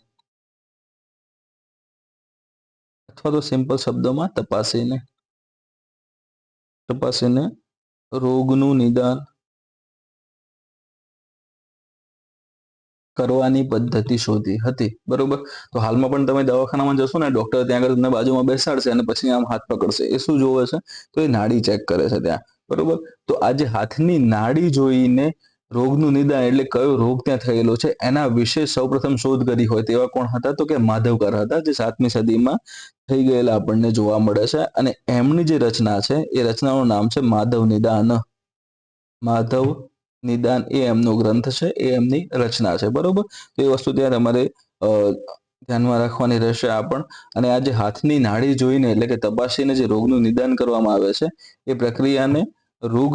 અથવા તો સિમ્પલ શબ્દોમાં તપાસીને રોગનું નિદાન કરવાની પદ્ધતિ શોધી હતી, બરોબર. તો હાલમાં પણ તમે દવાખાનામાં જશો ને, ડોક્ટર ત્યાં આગળ તમને બાજુમાં બેસાડશે અને પછી આમ હાથ પકડશે. એ શું જોવે છે, તો એ નાડી ચેક કરે છે ત્યાં, બરોબર. તો આજે હાથની નાડી જોઈને રોગનું નિદાન, એટલે કયો રોગ ત્યાં થયેલો છે એના વિશે સૌપ્રથમ શોધ કરી હોય તેવા કોણ હતા, તો કે માધવકર હતા, જે 7મી સદીમાં થઈ ગયેલા આપણને જોવા મળે છે. અને એમની જે રચના છે એ રચનાનું નામ છે માધવ નિદાન. માધવ નિદાન એ એમનો ગ્રંથ છે, એ એમની રચના છે, બરોબર. તો એ વસ્તુ ત્યાં તમારે ધ્યાનમાં રાખવાની રહેશે. આ પણ, અને આ જે હાથની નાડી જોઈને, એટલે કે તપાસીને જે રોગનું નિદાન કરવામાં આવે છે, એ પ્રક્રિયાને રોગ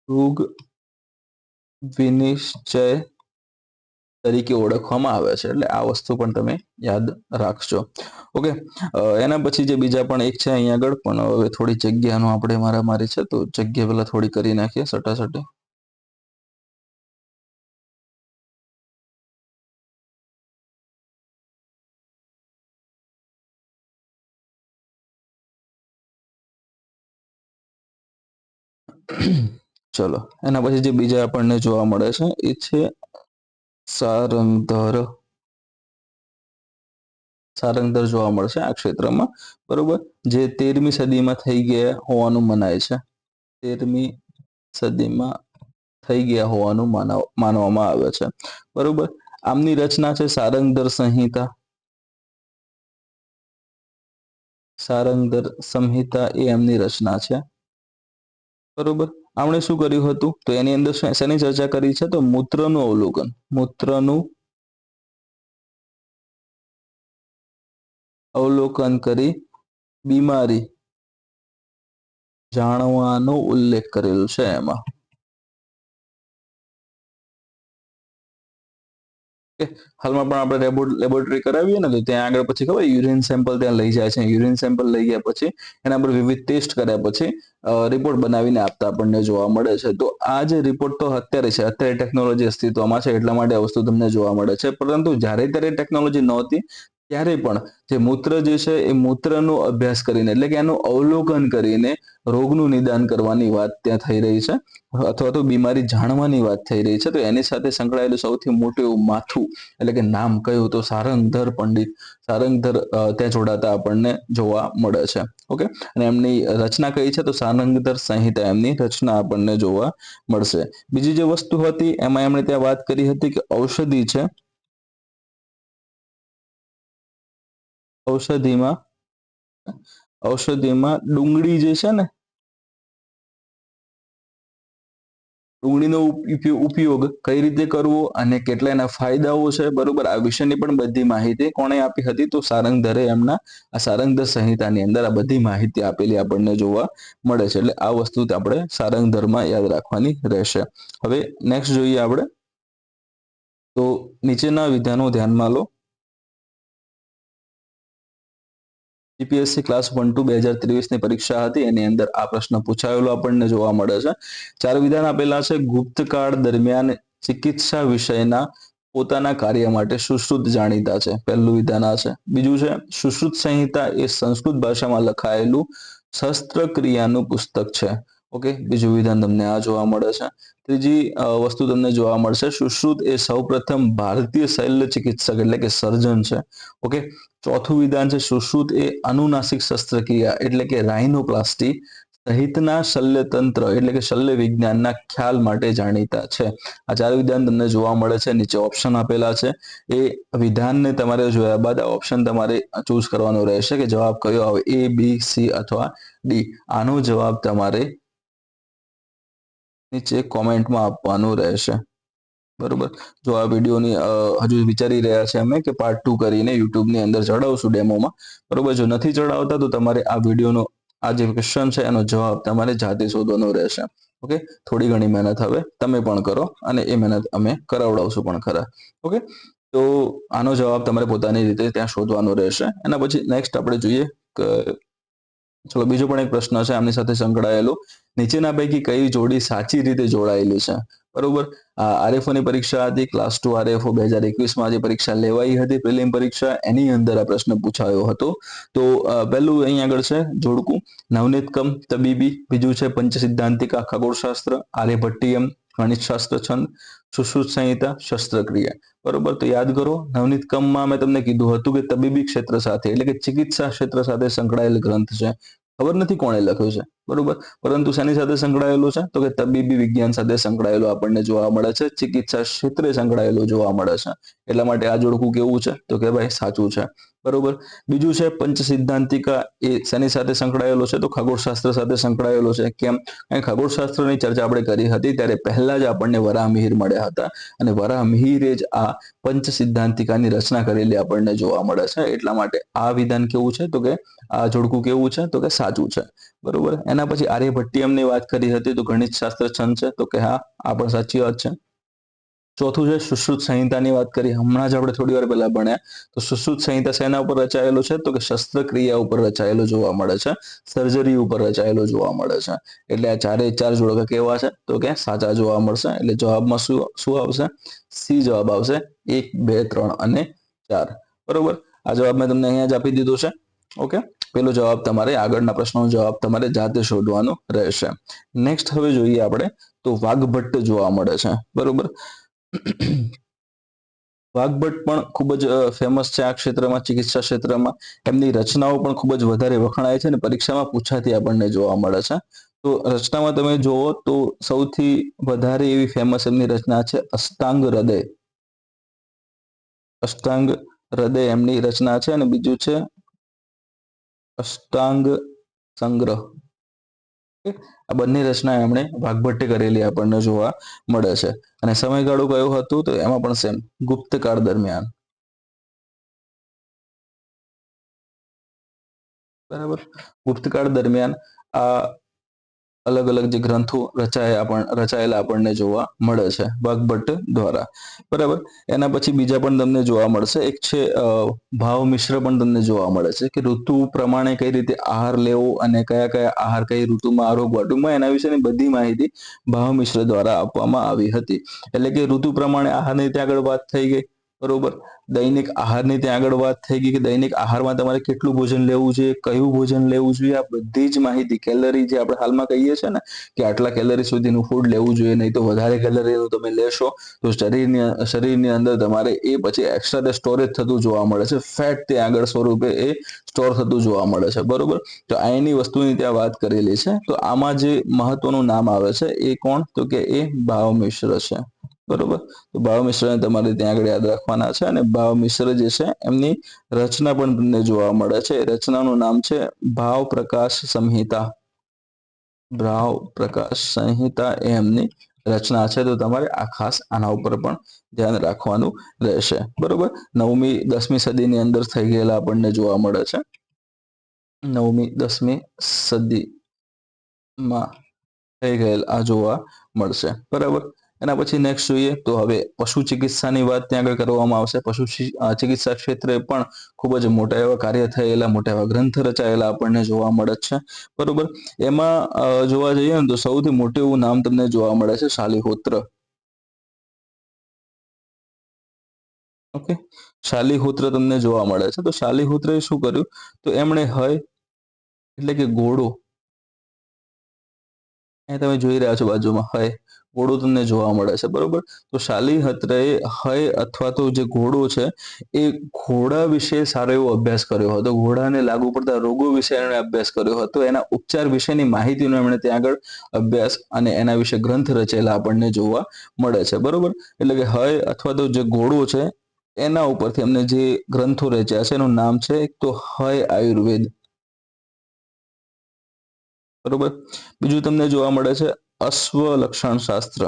રોગ વિનિશ્ચય તરીકે ઓળખવામાં આવે છે. એટલે આ વસ્તુ પણ તમે યાદ રાખજો. ઓકે, એના પછી જે બીજા પણ એક છે અહીંયા આગળ, પણ હવે થોડી જગ્યાનો આપણે મારામારી છે, તો જગ્યા પેલા થોડી કરી નાખીએ સટાસટી. ચલો એના પછી જે બીજા આપણને જોવા મળે છે એ છે સારંગધર. સારંગધર જોવા મળશે આ ક્ષેત્રમાં, બરોબર, જે 13મી સદીમાં થઈ ગયા હોવાનું મનાય છે. 13મી સદીમાં થઈ ગયા હોવાનું માનવામાં આવે છે, બરોબર. આમની રચના છે સારંગધર સંહિતા. સારંગધર સંહિતા એ એમની રચના છે, બરોબર. આમણે શું કર્યું હતું તો એની અંદર શેની ચર્ચા કરી છે તો મૂત્રનું અવલોકન, મૂત્રનું અવલોકન કરી બીમારી જાણવાનો ઉલ્લેખ કરેલો છે એમાં. હાલમાં પણ આપણે લેબોરેટરી કરાવીએ ને તો ત્યાં આગળ પછી ખબર યુરિન સેમ્પલ ત્યાં લઈ જાય છે. યુરિન સેમ્પલ લઈ ગયા પછી એના પર વિવિધ ટેસ્ટ કર્યા પછી રિપોર્ટ બનાવીને આપતા આપણને જોવા મળે છે. તો આ જે રિપોર્ટ તો અત્યારે છે, અત્યારે ટેકનોલોજી અસ્તિત્વમાં છે એટલા માટે આ વસ્તુ તમને જોવા મળે છે, પરંતુ જ્યારે ત્યારે ટેકનોલોજી નહોતી ત્યારે પણ જે મૂત્ર જે છે એ મૂત્રનો અભ્યાસ કરીને એટલે કે એનું અવલોકન કરીને રોગનું નિદાન કરવાની વાત ત્યાં થઈ રહી છે, અથવા તો બીમારી જાણવાની વાત થઈ રહી છે. તો એની સાથે સંકળાયેલું સૌથી મોટું એવું માથું એટલે કે નામ કયું તો સારંગધર પંડિત, સારંગધર ત્યાં જોડાતા આપણને જોવા મળે છે. ઓકે, અને એમની રચના કઈ છે તો સારંગધર સંહિતા એમની રચના આપણને જોવા મળશે. બીજી જે વસ્તુ હતી એમાં એમણે ત્યાં વાત કરી હતી કે ઔષધિ છે, ઔષધિમાં ડુંગળી જે છે ને, ડુંગળીનો ઉપયોગ કઈ રીતે કરવો અને કેટલા એના ફાયદાઓ છે, બરોબર, આ વિશેની પણ બધી માહિતી કોણે આપી હતી તો સારંગધરે એમના આ સારંગધર સંહિતાની અંદર આ બધી માહિતી આપેલી આપણને જોવા મળે છે. એટલે આ વસ્તુ આપણે સારંગધરમાં યાદ રાખવાની રહેશે. હવે નેક્સ્ટ જોઈએ આપણે તો નીચેના વિધાનો ધ્યાનમાં લો. જીપીએસસી ક્લાસ 1-2 2023ની પરીક્ષા હતી એની અંદર આ પ્રશ્ન પૂછાયેલો આપણને જોવા મળે છે. 4 વિધાન આપેલા છે. ગુપ્તકાળ દરમિયાન ચિકિત્સા વિષયના પોતાના કાર્ય માટે સુશ્રુત જાણીતા છે. પહેલું વિધાન આ છે. બીજું છે સુશ્રુત સંહિતા એ સંસ્કૃત ભાષામાં લખાયેલું શસ્ત્રક્રિયાનું પુસ્તક છે. ઓકે, બીજું વિધાન તમને આ જોવા મળે છે. ત્રીજી વસ્તુ તમને જોવા મળશે, સુશ્રુત એ સૌપ્રથમ ભારતીય શલ્ય ચિકિત્સક એટલે કે સર્જન છે. ઓકે, ચોથું વિધાન છે સુશ્રુત એ અનુનાસિક શસ્ત્રક્રિયા એટલે કે રાઇનોપ્લાસ્ટી સહિતના શલ્યતંત્ર એટલે કે શલ્ય વિજ્ઞાનના ખ્યાલ માટે જાણીતા છે. આ 4 વિધાન તમને જોવા મળે છે. નીચે ઓપ્શન આપેલા છે, એ વિધાનને તમારે જોયા બાદ આ ઓપ્શન તમારે ચૂઝ કરવાનો રહેશે કે જવાબ કયો આવે, એ, બી, સી અથવા ડી. આનો જવાબ તમારે નીચે કોમેન્ટમાં આપવાનું રહેશે, બરોબર. જો આ વિડીયોની હજુ વિચારી રહ્યા છે અમે કે પાર્ટ 2 કરીને યુટ્યુબની અંદર ચડાવશું ડેમોમાં, બરોબર. જો નથી ચડાવતા તો તમારે આ વિડીયોનો આ જે ક્વેશ્ચન છે એનો જવાબ તમારે જાતે શોધવાનો રહેશે. ઓકે, થોડી ઘણી મહેનત હવે તમે પણ કરો અને એ મહેનત અમે કરાવડાવશું પણ ખરા. ઓકે, તો આનો જવાબ તમારે પોતાની રીતે ત્યાં શોધવાનો રહેશે. એના પછી નેક્સ્ટ આપણે જોઈએ કે ચલો બીજો પણ એક પ્રશ્ન છે આમની સાથે સંકળાયેલો. નીચેના પૈકી કઈ જોડી સાચી રીતે જોડાયેલી છે, બરોબર. આરએફઓની પરીક્ષા હતી, ક્લાસ 2 આરએફઓ 2021માં જે પરીક્ષા લેવાઈ હતી પ્રિલિમ પરીક્ષા, એની અંદર આ પ્રશ્ન પૂછાયો હતો. તો પહેલું અહીં આગળ છે જોડકું નવનીતકમ તબીબી, બીજું છે પંચસિદ્ધાંતિકા ખગોળશાસ્ત્ર, આર્યભટ્ટિયમ ગણિતશાસ્ત્ર છંદ, સુશ્રુત સંહિતા શસ્ત્રક્રિયા. બરોબર, તો યાદ કરો નવનીતકમમાં મેં તમને કીધું હતું કે તબીબી ક્ષેત્ર સાથે એટલે કે ચિકિત્સા ક્ષેત્ર સાથે સંકળાયેલ ગ્રંથ છે. ખબર નથી કોણે લખ્યું છે, બરોબર, પરંતુ શેની સાથે સંકળાયેલું છે તો કે તબીબી વિજ્ઞાન સાથે સંકળાયેલું આપણને જોવા મળે છે, ચિકિત્સા ક્ષેત્રે સંકળાયેલું જોવા મળે છે. એટલા માટે આ જોડકું કેવું છે તો કે ભાઈ સાચું છે, બરોબર. બીજું છે પંચ સિદ્ધાંતિકા, એ શેની સાથે સંકળાયેલો છે તો ખગોળશાસ્ત્ર સાથે સંકળાયેલો છે. કેમ? કારણ ખગોળશાસ્ત્રની ચર્ચા આપણે કરી હતી ત્યારે પહેલા જ આપણને વરાહમિહિર મળ્યા હતા અને વરાહમિહિરે જ આ પંચ સિદ્ધાંતિકાની રચના કરેલી આપણને જોવા મળે છે. એટલા માટે આ વિધાન કેવું છે તો કે આ જોડકું કેવું છે તો કે સાચું છે, બરોબર. એના પછી આર્યભટ્ટિયમની વાત કરી હતી તો ગણિત શાસ્ત્ર છંદ છે તો કે હા, આ પણ સાચી વાત છે. ચોથું છે સુશ્રુત સંહિતાની વાત કરી, હમણાં જ આપણે થોડી વાર પહેલા ભણ્યા. તો સુશ્રુત સંહિતા શેના ઉપર રચાયેલું છે તો કે શસ્ત્રક્રિયા ઉપર રચાયેલું જોવા મળે છે, સર્જરી ઉપર રચાયેલું જોવા મળે છે. એટલે આ 4 જોડકા કેવા છે તો કે સાચા જોવા મળશે. એટલે જવાબમાં શું આવશે? સી જવાબ આવશે. 1, 2, 3 અને 4, બરોબર. આ જવાબ મેં તમને અહીંયા જ આપી દીધો છે. ઓકે, પેલો જવાબ તમારે આગળના પ્રશ્નનો જવાબ તમારે જાતે શોધવાનો રહેશે. નેક્સ્ટ હવે જોઈએ આપણે તો વાઘભટ્ટ જોવા મળે છે, બરોબર. વાઘભટ્ટ પણ ખૂબ જ ફેમસ છે આ ક્ષેત્રમાં, ચિકિત્સા ક્ષેત્રમાં. એમની રચનાઓ પણ ખૂબ જ વધારે વખણાય છે અને પરીક્ષામાં પૂછાતી આપણને જોવા મળે છે. તો રચનામાં તમે જોવો તો સૌથી વધારે એવી ફેમસ એમની રચના છે અષ્ટાંગ હૃદય. અષ્ટાંગ હૃદય એમની રચના છે અને બીજું છે અષ્ટાંગ સંગ્રહ. આ બંને રચના એમણે વાઘભટ્ટે કરેલી આપણને જોવા મળે છે. અને સમયગાળો કયો હતો તો એમાં પણ સેમ ગુપ્તકાળ દરમિયાન. બરાબર. ગુપ્તકાળ દરમિયાન આ અલગ અલગ જે ગ્રંથો રચાયેલા આપણને જોવા મળે છે વાઘભટ્ટ દ્વારા, બરાબર. એના પછી બીજા પણ તમને જોવા મળશે. એક છે ભાવ મિશ્ર પણ તમને જોવા મળે છે કે ઋતુ પ્રમાણે કઈ રીતે આહાર લેવો અને કયા કયા આહાર કઈ ઋતુમાં આરોગવા, ટૂંકમાં એના વિશેની બધી માહિતી ભાવ મિશ્ર દ્વારા આપવામાં આવી હતી. એટલે કે ઋતુ પ્રમાણે આહારની ત્યાં આગળ વાત થઈ ગઈ, બરોબર. દૈનિક આહારની ત્યાં આગળ વાત થઈ ગઈ કે દૈનિક આહારમાં તમારે કેટલું ભોજન લેવું જોઈએ, કયું ભોજન લેવું જોઈએ, આ બધી જ માહિતી. કેલરી જે આપણે હાલમાં કહીએ છીએ ને કે આટલા કેલરી સુધીનું ફૂડ લેવું જોઈએ, નહીં તો વધારે કેલરીનું તમે લેશો તો શરીરની અંદર તમારે એ પછી એક્સ્ટ્રા સ્ટોરેજ થતું જોવા મળે છે. ફેટ ત્યાં આગળ સ્વરૂપે એ સ્ટોર થતું જોવા મળે છે, બરોબર. તો અહીંની વસ્તુની ત્યાં વાત કરેલી છે. તો આમાં જે મહત્વનું નામ આવે છે એ કોણ તો કે એ ભાવ મિશ્ર છે, બરોબર. તો ભાવ મિશ્રને તમારે ત્યાં આગળ યાદ રાખવાના છે. અને ભાવ મિશ્ર જે છે એમની રચના પણ તમને જોવા મળે છે. રચનાનું નામ છે ભાવ પ્રકાશ સંહિતા. ભાવ પ્રકાશ સંહિતા એ એમની રચના છે. તો તમારે આ ખાસ આના ઉપર પણ ધ્યાન રાખવાનું રહેશે, બરોબર. 9મી 10મી સદીની અંદર થઈ ગયેલા આપણને જોવા મળે છે. 9મી 10મી સદીમાં થઈ ગયેલ આ જોવા મળશે, બરાબર. એના પછી નેક્સ્ટ જોઈએ તો હવે પશુ ચિકિત્સાની વાત ત્યાં આગળ કરવામાં આવશે. પશુ ચિકિત્સા ક્ષેત્રે પણ ખૂબ જ મોટા એવા કાર્ય થયેલા, મોટા એવા ગ્રંથ રચાયેલા આપણને જોવા મળે છે, બરોબર. એમાં જોવા જઈએ ને તો સૌથી મોટું એવું નામ તમને જોવા મળે છે શાલિહોત્ર. ઓકે, શાલિહોત્ર તમને જોવા મળે છે. તો શાલિહોત્રએ શું કર્યું તો એમણે એટલે કે ઘોડો, એ તમે જોઈ રહ્યા છો બાજુમાં ઘોડો તમને જોવા મળે છે, બરોબર. તો શાલિહોત્રએ અથવા તો જે ઘોડો છે એ ઘોડા વિશે સારો એવો અભ્યાસ કર્યો હતો. ઘોડાને લાગુ પડતા રોગો વિશે એમણે અભ્યાસ કર્યો હતો. એના ઉપચાર વિશેની માહિતીનો એમણે ત્યાં આગળ અભ્યાસ અને એના વિશે ગ્રંથ રચેલા આપણને જોવા મળે છે, બરોબર. એટલે કે અથવા તો જે ઘોડો છે એના ઉપરથી અમને જે ગ્રંથો રચ્યા છે એનું નામ છે એક તો આયુર્વેદ, બરોબર. બીજું તમને જોવા મળે છે અશ્વ લક્ષણ શાસ્ત્ર.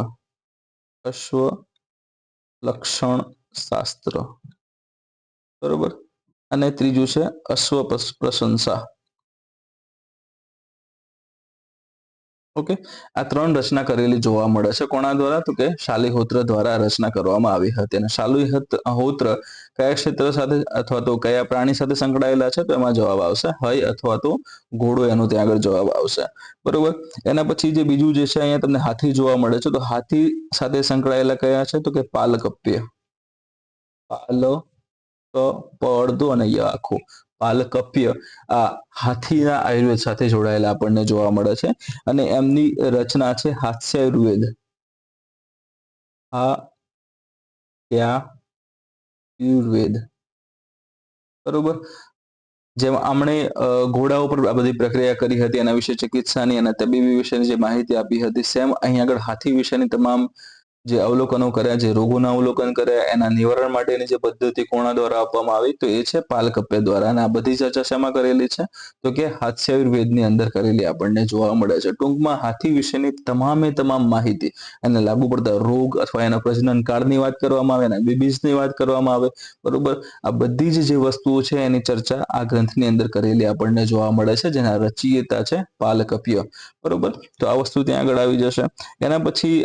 અશ્વ લક્ષણ શાસ્ત્ર, બરોબર. અને ત્રીજું છે અશ્વ પ્રશંસા. ઓકે, આ ત્રણ રચના કરેલી જોવા મળે છે. કોના દ્વારા તો કે શાલિહોત્ર દ્વારા રચના કરવામાં આવી હતી. અને શાલિહોત્ર કયા ક્ષેત્ર સાથે અથવા તો કયા પ્રાણી સાથે સંકળાયેલા છે તો એમાં જવાબ આવશે અથવા તો ઘોડો, એનો ત્યાં આગળ જવાબ આવશે, બરોબર. એના પછી જે બીજું જે છે અહીંયા તમને હાથી જોવા મળે છે. તો હાથી સાથે સંકળાયેલા કયા છે તો કે પાલકપ્ય. અડધો અને આખું પાલકપ્ય આ હાથીના આયુર્વેદ સાથે જોડાયેલા આપણને જોવા મળે છે. અને એમની રચના છે હાસ્યાયુર્વેદ. આયુર્વેદ, બરોબર. જેમ આમણે ઘોડા ઉપર આ બધી પ્રક્રિયા કરી હતી, એના વિશે ચિકિત્સાની અને તબીબી વિશેની જે માહિતી આપી હતી, સેમ અહીં આગળ હાથી વિશેની તમામ જે અવલોકનો કર્યા, જે રોગોના અવલોકન કર્યા, એના નિવારણ માટેની જે પદ્ધતિ કોના દ્વારા આપવામાં આવી તો એ છે પાલકપ્ય દ્વારા. અને આ બધી ચર્ચા શેમાં કરેલી છે તો કે હાસ્યાયુર્વેદની અંદર કરેલી આપણને જોવા મળે છે. ટૂંકમાં હાથી વિશેની તમામે તમામ માહિતી, એને લાગુ પડતા રોગ અથવા એના પ્રજનન કાળની વાત કરવામાં આવે, એના બેબીઝની વાત કરવામાં આવે, બરોબર. આ બધી જે વસ્તુઓ છે એની ચર્ચા આ ગ્રંથની અંદર કરેલી આપણને જોવા મળે છે, જેના રચયિતા છે પાલકપ્ય, બરોબર. તો આ વસ્તુ ત્યાં આગળ આવી જશે. એના પછી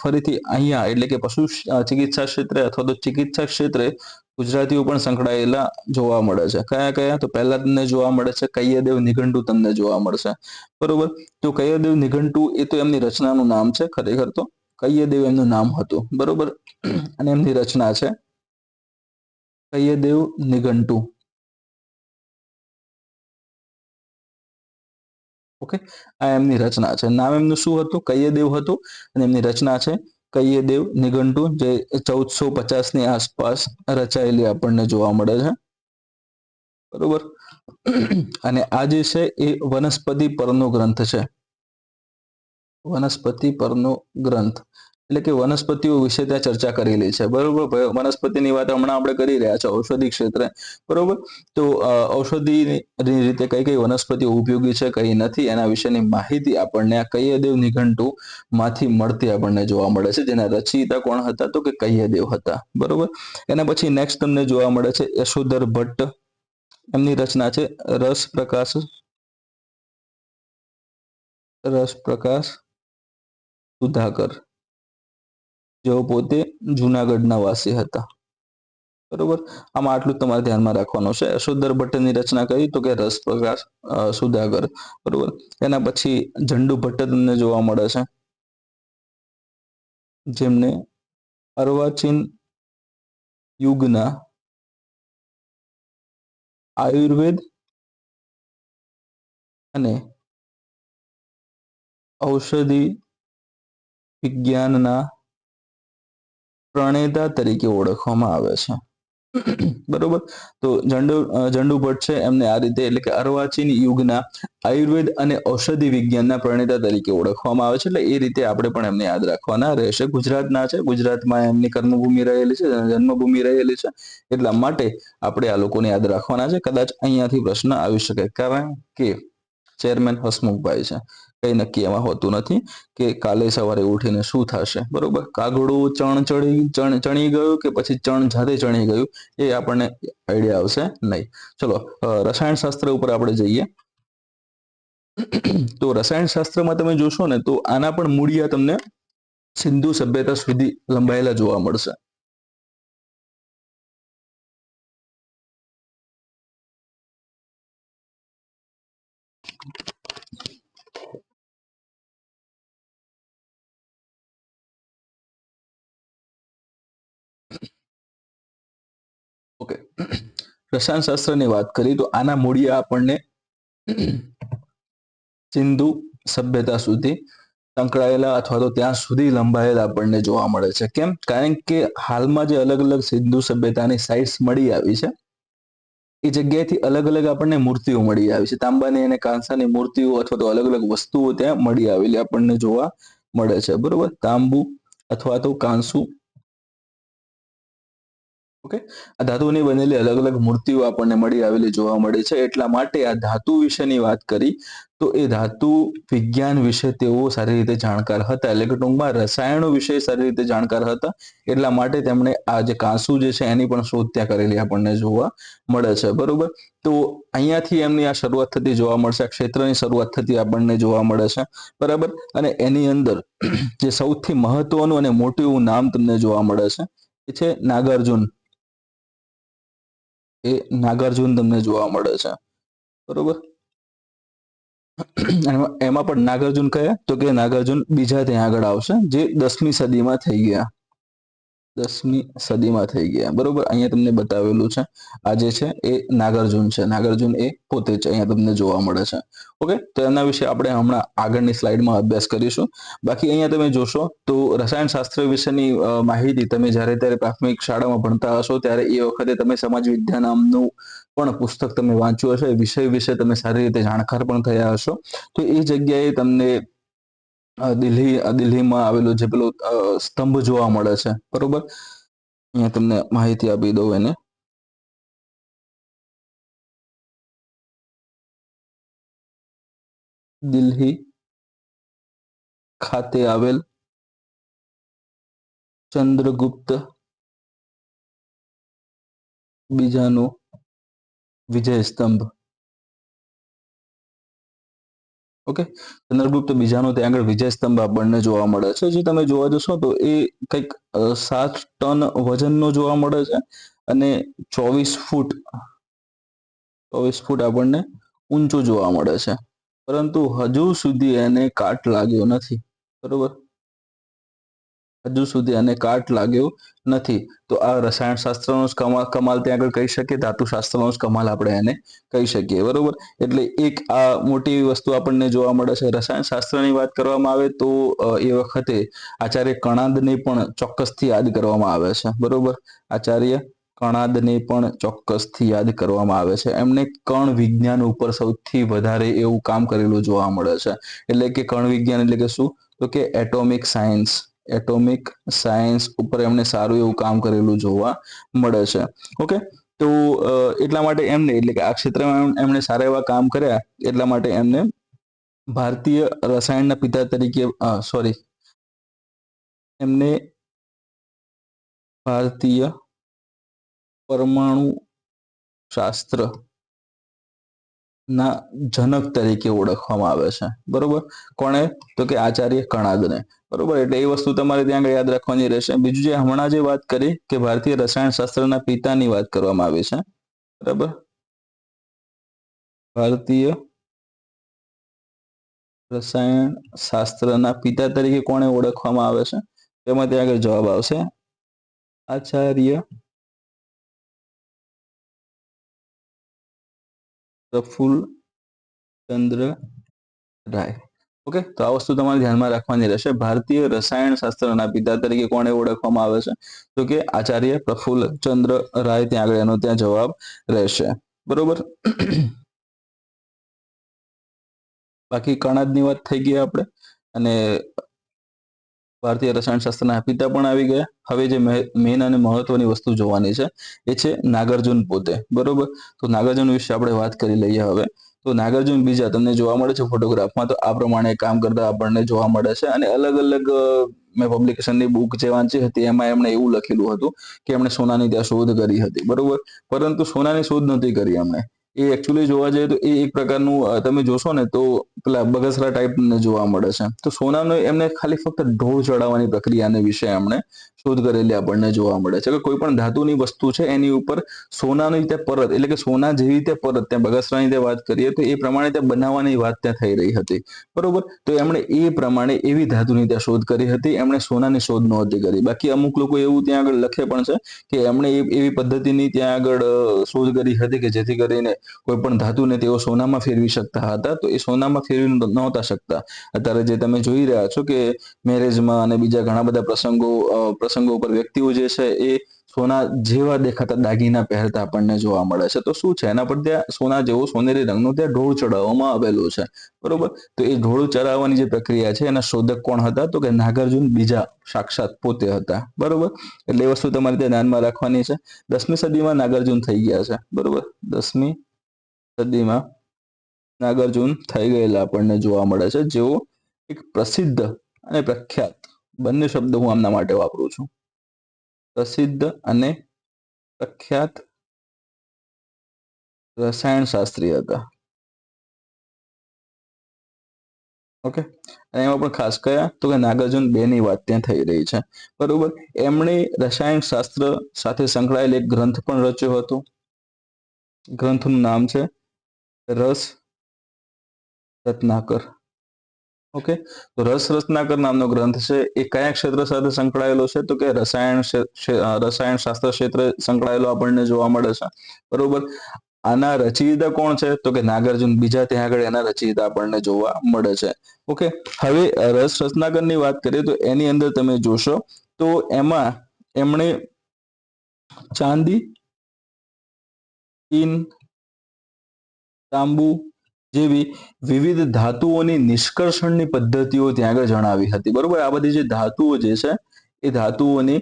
ફરીથી અહીંયા એટલે કે પશુ ચિકિત્સા ક્ષેત્રે અથવા તો ચિકિત્સા ક્ષેત્રે ગુજરાતીઓ પણ સંકળાયેલા જોવા મળે છે. કયા કયા તો પહેલા તમને જોવા મળે છે કૈયદેવ નિઘંટુ તમને જોવા મળશે, બરોબર. તો કૈયદેવ નિઘંટુ એ તો એમની રચનાનું નામ છે, ખરેખર તો કૈયદેવ એમનું નામ હતું, બરોબર. અને એમની રચના છે કૈયદેવ નિઘંટુ. ઓકે, આ એમની રચના છે. નામ એમનું શું હતું? કૈયદેવ હતું અને એમની રચના છે કૈયદેવ નિઘંટુ, જે 1450 ની આસપાસ રચાયેલી આપણને જોવા મળે છે. બરોબર. અને આ જે છે એ વનસ્પતિ પરનો ગ્રંથ છે. વનસ્પતિ પરનો ગ્રંથ એટલે કે વનસ્પતિઓ વિશે ત્યાં ચર્ચા કરેલી છે. બરોબર. વનસ્પતિની વાત હમણાં આપણે કરી રહ્યા છે ઔષધિ ક્ષેત્રે. બરોબર. તો ઔષધિની રીતે કઈ કઈ વનસ્પતિઓ ઉપયોગી છે, કઈ નથી, એના વિશેની માહિતી આપણને આ કૈયદેવ નિઘંટુ માંથી મળતી આપણને જોવા મળે છે. જેના રચયિતા કોણ હતા? તો કે કૈયદેવ હતા. બરોબર. એના પછી નેક્સ્ટ તમને જોવા મળે છે યશોધર ભટ્ટ. એમની રચના છે રસ પ્રકાશ સુધાકર, જેઓ પોતે જુનાગઢના વાસી હતા. બરોબર. આમાં આટલું તમારે ધ્યાનમાં રાખવાનું છે. યશોધર ભટ્ટની રચના કરી તો કે રસપ્રકાશ સુધાકર. બરોબર. એના પછી ઝંડુ ભટ્ટ તમને જોવા મળે છે, જેમને અર્વાચીન યુગના આયુર્વેદ અને ઔષધિ વિજ્ઞાનના પ્રણેતા તરીકે ઓળખવામાં આવે છે. બરોબર. તો ઝંડુ ભટ્ટ છે એમને આ રીતે એટલે કે અર્વાચીન યુગના આયુર્વેદ અને ઔષધિ વિજ્ઞાનના પ્રણેતા તરીકે ઓળખવામાં આવે છે. એટલે એ રીતે આપણે પણ એમને યાદ રાખવાના રહેશે. ગુજરાતના છે, ગુજરાતમાં એમની કર્મભૂમિ રહેલી છે, જન્મભૂમિ રહેલી છે, એટલા માટે આપણે આ લોકોને યાદ રાખવાના છે. કદાચ અહીંયાથી પ્રશ્ન આવી શકે, કારણ કે ચેરમેન હસમુખભાઈ છે. કઈ નક્કી એમાં હોતું નથી કે કાલે સવારે ઉઠીને શું થશે. બરોબર. કાગડું ચણી ગયું કે પછી ચણ જાતે ચણી ગયું, એ આપણને આઈડિયા આવશે નહીં. ચલો, રસાયણ શાસ્ત્ર ઉપર આપણે જઈએ. તો રસાયણ શાસ્ત્રમાં તમે જોશો ને તો આના પણ મૂળિયા તમને સિંધુ સભ્યતા સુધી લંબાયેલા જોવા મળશે. ઓકે, રસાયણ શાસ્ત્રની વાત કરી તો આના મૂળિયા આપણને સિંધુ સભ્યતા સુધી સંકળાયેલા અથવા તો ત્યાં સુધી લંબાયેલા આપણને જોવા મળે છે. કેમ? કારણ કે હાલમાં જે અલગ અલગ સિંધુ સભ્યતાની સાઇટ્સ મળી આવી છે, એ જગ્યાએથી અલગ અલગ આપણને મૂર્તિઓ મળી આવી છે. તાંબાની અને કાંસાની મૂર્તિઓ અથવા તો અલગ અલગ વસ્તુઓ ત્યાં મળી આવેલી આપણને જોવા મળે છે. બરોબર. તાંબુ અથવા તો કાંસુ, ઓકે, આ ધાતુની બનેલી અલગ અલગ મૂર્તિઓ આપણને મળી આવેલી જોવા મળે છે. એટલા માટે આ ધાતુ વિશેની વાત કરી તો એ ધાતુ વિજ્ઞાન વિશે તેઓ સારી રીતે જાણકાર હતા, એટલે કે ટૂંકમાં રસાયણો વિશે સારી રીતે જાણકાર હતા. એટલા માટે તેમણે આ જે કાંસુ જે છે એની પણ શોધ ત્યાં કરેલી આપણને જોવા મળે છે. બરોબર. તો અહીંયાથી એમની આ શરૂઆત થતી જોવા મળશે. આ ક્ષેત્રની શરૂઆત થતી આપણને જોવા મળે છે. બરાબર. અને એની અંદર જે સૌથી મહત્વનું અને મોટું એવું નામ તમને જોવા મળે છે એ છે નાગાર્જુન. એ નાગાર્જુન તમને જોવા મળે છે. બરોબર. એમાં પણ નાગાર્જુન કયા? તો કે નાગાર્જુન બીજા ત્યાં આગળ આવશે, જે 10મી સદીમાં થઈ ગયા. 10મી સદીમાં થઈ ગયા. બરોબર. અહીંયા તમને બતાવેલું છે. આ જે છે એ નાગાર્જુન છે. નાગાર્જુન એ પોતે જ અહીંયા તમને જોવા મળે છે. ઓકે, તો એના વિશે આપણે હમણાં આગળની સ્લાઇડમાં અભ્યાસ કરીશું. બાકી અહીંયા તમે જોશો તો રસાયણ શાસ્ત્ર વિશેની માહિતી તમે જ્યારે ત્યારે પ્રાથમિક શાળામાં ભણતા હશો ત્યારે એ વખતે તમે સમાજ વિદ્યા નામનું પણ પુસ્તક તમે વાંચ્યું હશે. વિષય વિશે તમે સારી રીતે જાણકાર પણ થયા હશો. તો એ જગ્યાએ તમને દિલ્હીમાં આવેલો જે પેલો સ્તંભ જોવા મળે છે. બરોબર. અહીંયા તમને માહિતી આપી દઉં એને. દિલ્હી ખાતે આવેલ ચંદ્રગુપ્ત બીજાનો વિજય સ્તંભ. ઓકે, ચંદ્રગુપ્ત બીજાનો ત્યાં આગળ વિજય સ્તંભ આપણને જોવા મળે છે. જે તમે જોવા જશો તો એ કંઈક 7 ટન વજનનો જોવા મળે છે અને 24 ફૂટ આપણને ઊંચું જોવા મળે છે. પરંતુ હજુ સુધી એને કાટ લાગ્યો નથી. બરોબર. હજુ સુધી આને કાટ લાગ્યો નથી. તો આ રસાયણશાસ્ત્રનો જ કમાલ ત્યાં આગળ કહી શકીએ, ધાતુશાસ્ત્રનો જ કમાલ આપણે એને કહી શકીએ, બરોબર. એટલે એક આ મોટી એવી વસ્તુ આપણને જોવા મળે છે. રસાયણશાસ્ત્રની વાત કરવામાં આવે તો એ વખતે આચાર્ય કણાદને પણ ચોક્કસથી યાદ કરવામાં આવે છે, બરોબર. આચાર્ય કણાદને પણ ચોક્કસથી યાદ કરવામાં આવે છે. એમણે કણ વિજ્ઞાન ઉપર સૌથી વધારે એવું કામ કરેલું જોવા મળે છે. એટલે કે કણ વિજ્ઞાન એટલે કે શું? તો કે એટોમિક સાયન્સ ઉપર એમણે સારું એવું કામ કરેલું જોવા મળે છે. ઓકે, તો એટલા માટે એમને એટલે કે આ ક્ષેત્રમાં એમણે સારા એવા કામ કર્યા, એટલા માટે એમને ભારતીય રસાયણના પિતા તરીકે એમને ભારતીય પરમાણુ શાસ્ત્ર ના જનક તરીકે ઓળખવામાં આવે છે, બરોબર. કોણે? તો કે આચાર્ય કણાદને, બરોબર. એટલે એ વસ્તુ તમારે ત્યાં યાદ રાખવાની રહેશે. બીજું જે હમણાં જે વાત કરી કે ભારતીય રસાયણશાસ્ત્રના પિતાની વાત કરવામાં આવી છે, બરાબર. ભારતીય રસાયણશાસ્ત્રના પિતા તરીકે કોને ઓળખવામાં આવે છે? તેમાં ત્યાં આગળ જવાબ આવશે આચાર્ય પ્રફુલ્લચંદ્ર રાય. ઓકે, તો આ વસ્તુ તમારે ધ્યાનમાં રાખવાની રહેશે. ભારતીય રસાયણશાસ્ત્રના પિતા તરીકે કોને ઓળખવામાં આવે છે? તો કે આચાર્ય પ્રફુલ્લચંદ્ર રાય. ત્યાં આગળ એનો ત્યાં જવાબ રહેશે, બરોબર. બાકી કણાદની વાત થઈ ગઈ આપણે, અને ભારતીય રસાયણશાસ્ત્રના પિતા પણ આવી ગયા. હવે જે મેન અને મહત્વની વસ્તુ જોવાની છે એ છે નાગાર્જુન પોતે, બરોબર. તો નાગાર્જુન વિશે આપણે વાત કરી લઈએ હવે. તો નાગાર્જુન બીજા તમને જોવા મળે છે ફોટોગ્રાફમાં, તો આ પ્રમાણે કામ કરતા આપણને જોવા મળે છે. અને અલગ અલગ મેં પબ્લિકેશનની બુક જે વાંચી હતી એમાં એમણે એવું લખેલું હતું કે એમણે સોનાની ત્યાં શોધ કરી હતી, બરોબર. પરંતુ સોનાની શોધ નથી કરી એમણે. એ એકચ્યુઅલી જોવા જઈએ તો એ એક પ્રકારનું તમે જોશો ને તો પેલા બગસરા ટાઈપ જોવા મળે છે. તો સોનાનો એમને ખાલી ફક્ત ઢોળ ચડાવવાની પ્રક્રિયાને વિશે એમણે શોધ કરેલી આપણને જોવા મળે છે. કે કોઈ પણ ધાતુની વસ્તુ છે એની ઉપર સોનાની રીતે પરત, એટલે કે સોના જેવી રીતે પરત, ત્યાં બગસરાની રીતે વાત કરીએ તો એ પ્રમાણે ત્યાં બનાવવાની વાત ત્યાં થઈ રહી હતી, બરોબર. તો એમણે એ પ્રમાણે એવી ધાતુની ત્યાં શોધ કરી હતી. એમણે સોનાની શોધ નહોતી કરી. બાકી અમુક લોકો એવું ત્યાં આગળ લખે પણ છે કે એમણે એવી પદ્ધતિની ત્યાં આગળ શોધ કરી હતી કે જેથી કરીને કોઈ પણ ધાતુને તેઓ સોનામાં ફેરવી શકતા હતા. તો એ સોનામાં ફેરવી નહોતા શકતા. અત્યારે જે તમે જોઈ રહ્યા છો કે મેરેજમાં અને બીજા ઘણા બધા પ્રસંગો ઉપર વ્યક્તિઓ જે છે એ સોના જેવા દેખાતા દાગીના પહેરતા આપણને જોવા મળે છે. તો શું છે એના પર ત્યાં સોના જેવો સોનેરી રંગનું ત્યાં ઢોળ ચડાવવામાં આવેલું છે, બરોબર. તો એ ઢોળ ચડાવવાની જે પ્રક્રિયા છે એના શોધક કોણ હતા? તો કે નાગાર્જુન બીજા સાક્ષાત પોતે હતા, બરોબર. એટલે એ વસ્તુ તમારે ત્યાં ધ્યાનમાં રાખવાની છે. 10મી સદીમાં નાગાર્જુન થઈ ગયા છે, બરોબર. 10મી સદીમાં નાગાર્જુન થઈ ગયેલા આપણને જોવા મળે છે, જેઓ એક પ્રસિદ્ધ અને પ્રખ્યાત, બંને શબ્દ હું આમના માટે વાપરું છું, પ્રસિદ્ધ અને પ્રખ્યાત રસાયણશાસ્ત્રી હતા. ઓકે, અને એમાં પણ ખાસ કયા? તો કે નાગાર્જુન 2 ની વાત ત્યાં થઈ રહી છે, બરોબર. એમણે રસાયણશાસ્ત્ર સાથે સંકળાયેલ એક ગ્રંથ પણ રચ્યો હતો. ગ્રંથનું નામ છે રસ રત્નાકર. ઓકે, તો રસ રત્નાકર નામનો ગ્રંથ છે. એ કયા ક્ષેત્ર સાથે સંકળાયેલો છે? તો કે રસાયણશાસ્ત્ર ક્ષેત્રે સંકળાયેલો આપણને જોવા મળે છે, બરોબર. આના રચયિતા કોણ છે? તો કે નાગાર્જુન બીજા ત્યાં આગળ એના રચયિતા આપણને જોવા મળે છે. ઓકે, હવે રસ રત્નાકરની વાત કરીએ તો એની અંદર તમે જોશો તો એમાં એમણે ચાંદી, ટીન, તાંબુ જેવી વિવિધ ધાતુઓની નિષ્કર્ષણની પદ્ધતિઓ ત્યાં આગળ જણાવી હતી, બરોબર. આ બધી જે ધાતુઓ જે છે એ ધાતુઓની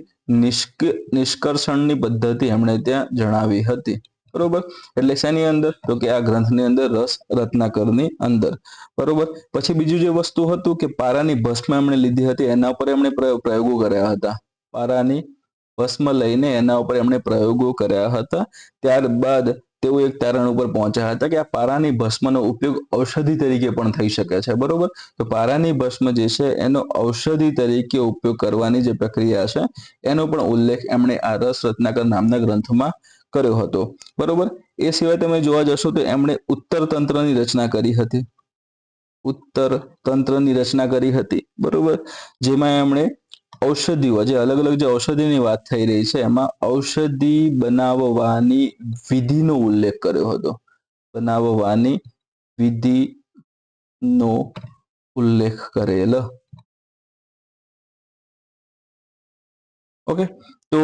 નિષ્કર્ષણની પદ્ધતિ એમણે ત્યાં જણાવી હતી, બરોબર. એટલે શેની અંદર? તો કે આ ગ્રંથની અંદર, રસ રત્નાકરની અંદર, બરોબર. પછી બીજું જે વસ્તુ હતું કે પારાની ભસ્મ એમણે લીધી હતી, એના ઉપર એમણે પ્રયોગો કર્યા હતા. પારાની ભસ્મ લઈને એના ઉપર એમણે પ્રયોગો કર્યા હતા. ત્યારબાદ તેઓ એક તારણ ઉપર પહોંચ્યા હતા કે આ પારાની ભસ્મનો ઉપયોગ ઔષધિ તરીકે પણ થઈ શકે છે, બરોબર. તો પારાની ભસ્મ જે છે એનો ઔષધિ તરીકે ઉપયોગ કરવાની જે પ્રક્રિયા છે એનો પણ ઉલ્લેખ એમણે આ રસ રત્નાકર નામના ગ્રંથમાં કર્યો હતો, બરોબર. એ સિવાય તમે જોવા જશો તો એમણે ઉત્તર તંત્રની રચના કરી હતી. ઉત્તર તંત્રની રચના કરી હતી, બરોબર. જેમાં એમણે ઔષધિઓ જે અલગ અલગ જે ઔષધિની વાત થઈ રહી છે એમાં ઔષધિ બનાવવાની વિધિનો ઉલ્લેખ કર્યો હતો. બનાવવાની વિધિનો ઉલ્લેખ કરેલ. ઓકે, તો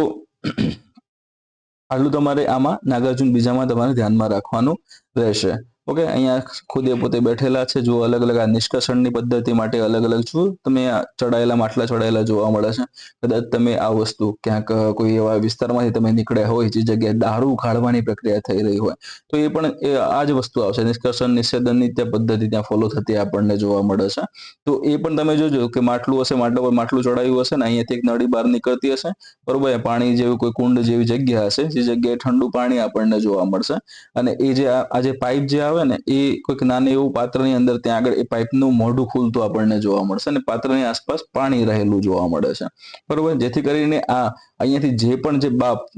આટલું તમારે આમાં નાગાર્જુન બીજામાં તમારે ધ્યાનમાં રાખવાનું રહેશે. ઓકે, અહીંયા ખુદે પોતે બેઠેલા છે જો અલગ અલગ આ નિષ્કર્ષણની પદ્ધતિ માટે અલગ અલગ છું તમે ચડાયેલા માટલા ચડાયેલા જોવા મળે છે. કદાચ તમે આ વસ્તુ ક્યાંક કોઈ એવા વિસ્તારમાંથી તમે નીકળ્યા હોય જે જગ્યાએ દારૂ કાઢવાની પ્રક્રિયા થઈ રહી હોય તો એ પણ આ જ વસ્તુ આવશે. નિષ્કર્ષણ નિષેધનની ત્યાં પદ્ધતિ ત્યાં ફોલો થતી આપણને જોવા મળે છે. તો એ પણ તમે જોજો કે માટલું હશે, માટલા પર માટલું ચડાયું હશે ને અહીંયાથી એક નળી બહાર નીકળતી હશે, બરોબર, પાણી જેવું કોઈ કુંડ જેવી જગ્યા હશે જે જગ્યાએ ઠંડુ પાણી આપણને જોવા મળશે. અને એ જે આ જે પાઇપ જે આવે ને એ કોઈક નાનું એવું પાત્રની અંદર ત્યાં આગળ એ પાઇપનું મોઢું ખુલતું આપણને જોવા મળશે અને પાત્રની આસપાસ પાણી રહેલું જોવા મળે છે, બરોબર. જેથી કરીને આ અહીંયાથી જે પણ જે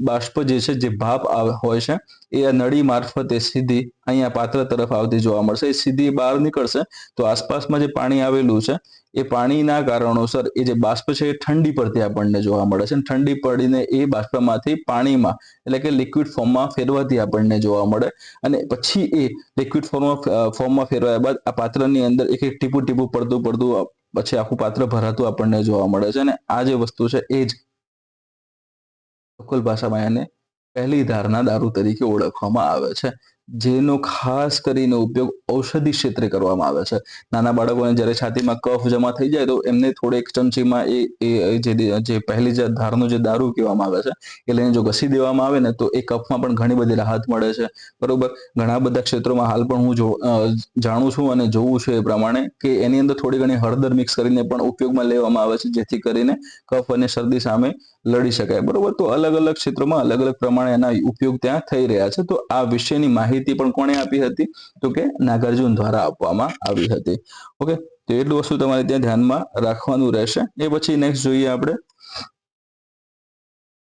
બાષ્પ જે છે, જે ભાપ હોય છે એ આ નળી મારફતે સીધી અહીંયા પાત્ર તરફ આવતી જોવા મળશે. એ સીધી બહાર નીકળશે તો આસપાસમાં જે પાણી આવેલું છે એ પાણીના કારણોસર એ જે બાષ્પ છે એ ઠંડી પડતી આપણને જોવા મળે છે. ઠંડી પડીને એ બાષ્પમાંથી પાણીમાં એટલે કે લિક્વિડ ફોર્મમાં ફેરવાતી આપણને જોવા મળે અને પછી એ લિક્વિડ ફોર્મમાં ફેરવાયા બાદ આ પાત્રની અંદર એક એક ટીપું ટીપું પડતું પડતું પછી આખું પાત્ર ભરાતું આપણને જોવા મળે છે. અને આ જે વસ્તુ છે એ જ લોકલ ભાષામાં એને પહેલી ધારના દારૂ તરીકે ઓળખવામાં આવે છે, જેનો ખાસ કરીને ઉપયોગ ઔષધિ ક્ષેત્રે કરવામાં આવે છે. નાના બાળકોને જ્યારે છાતીમાં કફ જમા થઈ જાય તો એમને થોડેક ચમચીમાં જે પહેલી ધારનો જે દારૂ કહેવામાં આવે છે એ લઈને જો ઘસી દેવામાં આવે ને તો એ કફમાં પણ ઘણી બધી રાહત મળે છે, બરોબર. ઘણા બધા ક્ષેત્રોમાં હાલ પણ હું જાણું છું અને જોઉં છું એ પ્રમાણે કે એની અંદર થોડી ઘણી હળદર મિક્સ કરીને પણ ઉપયોગમાં લેવામાં આવે છે જેથી કરીને કફ અને શરદી સામે લડી શકાય, બરોબર. તો અલગ અલગ ક્ષેત્રોમાં અલગ અલગ પ્રમાણે એના ઉપયોગ ત્યાં થઈ રહ્યા છે. તો આ વિષયની માહિતી પણ કોણે આપી હતી તો કે નાગાર્જુન દ્વારા આપવામાં આવી હતી. ઓકે, તો એટલું વસ્તુ તમારે ત્યાં ધ્યાનમાં રાખવાનું રહેશે. એ પછી નેક્સ્ટ જોઈએ આપણે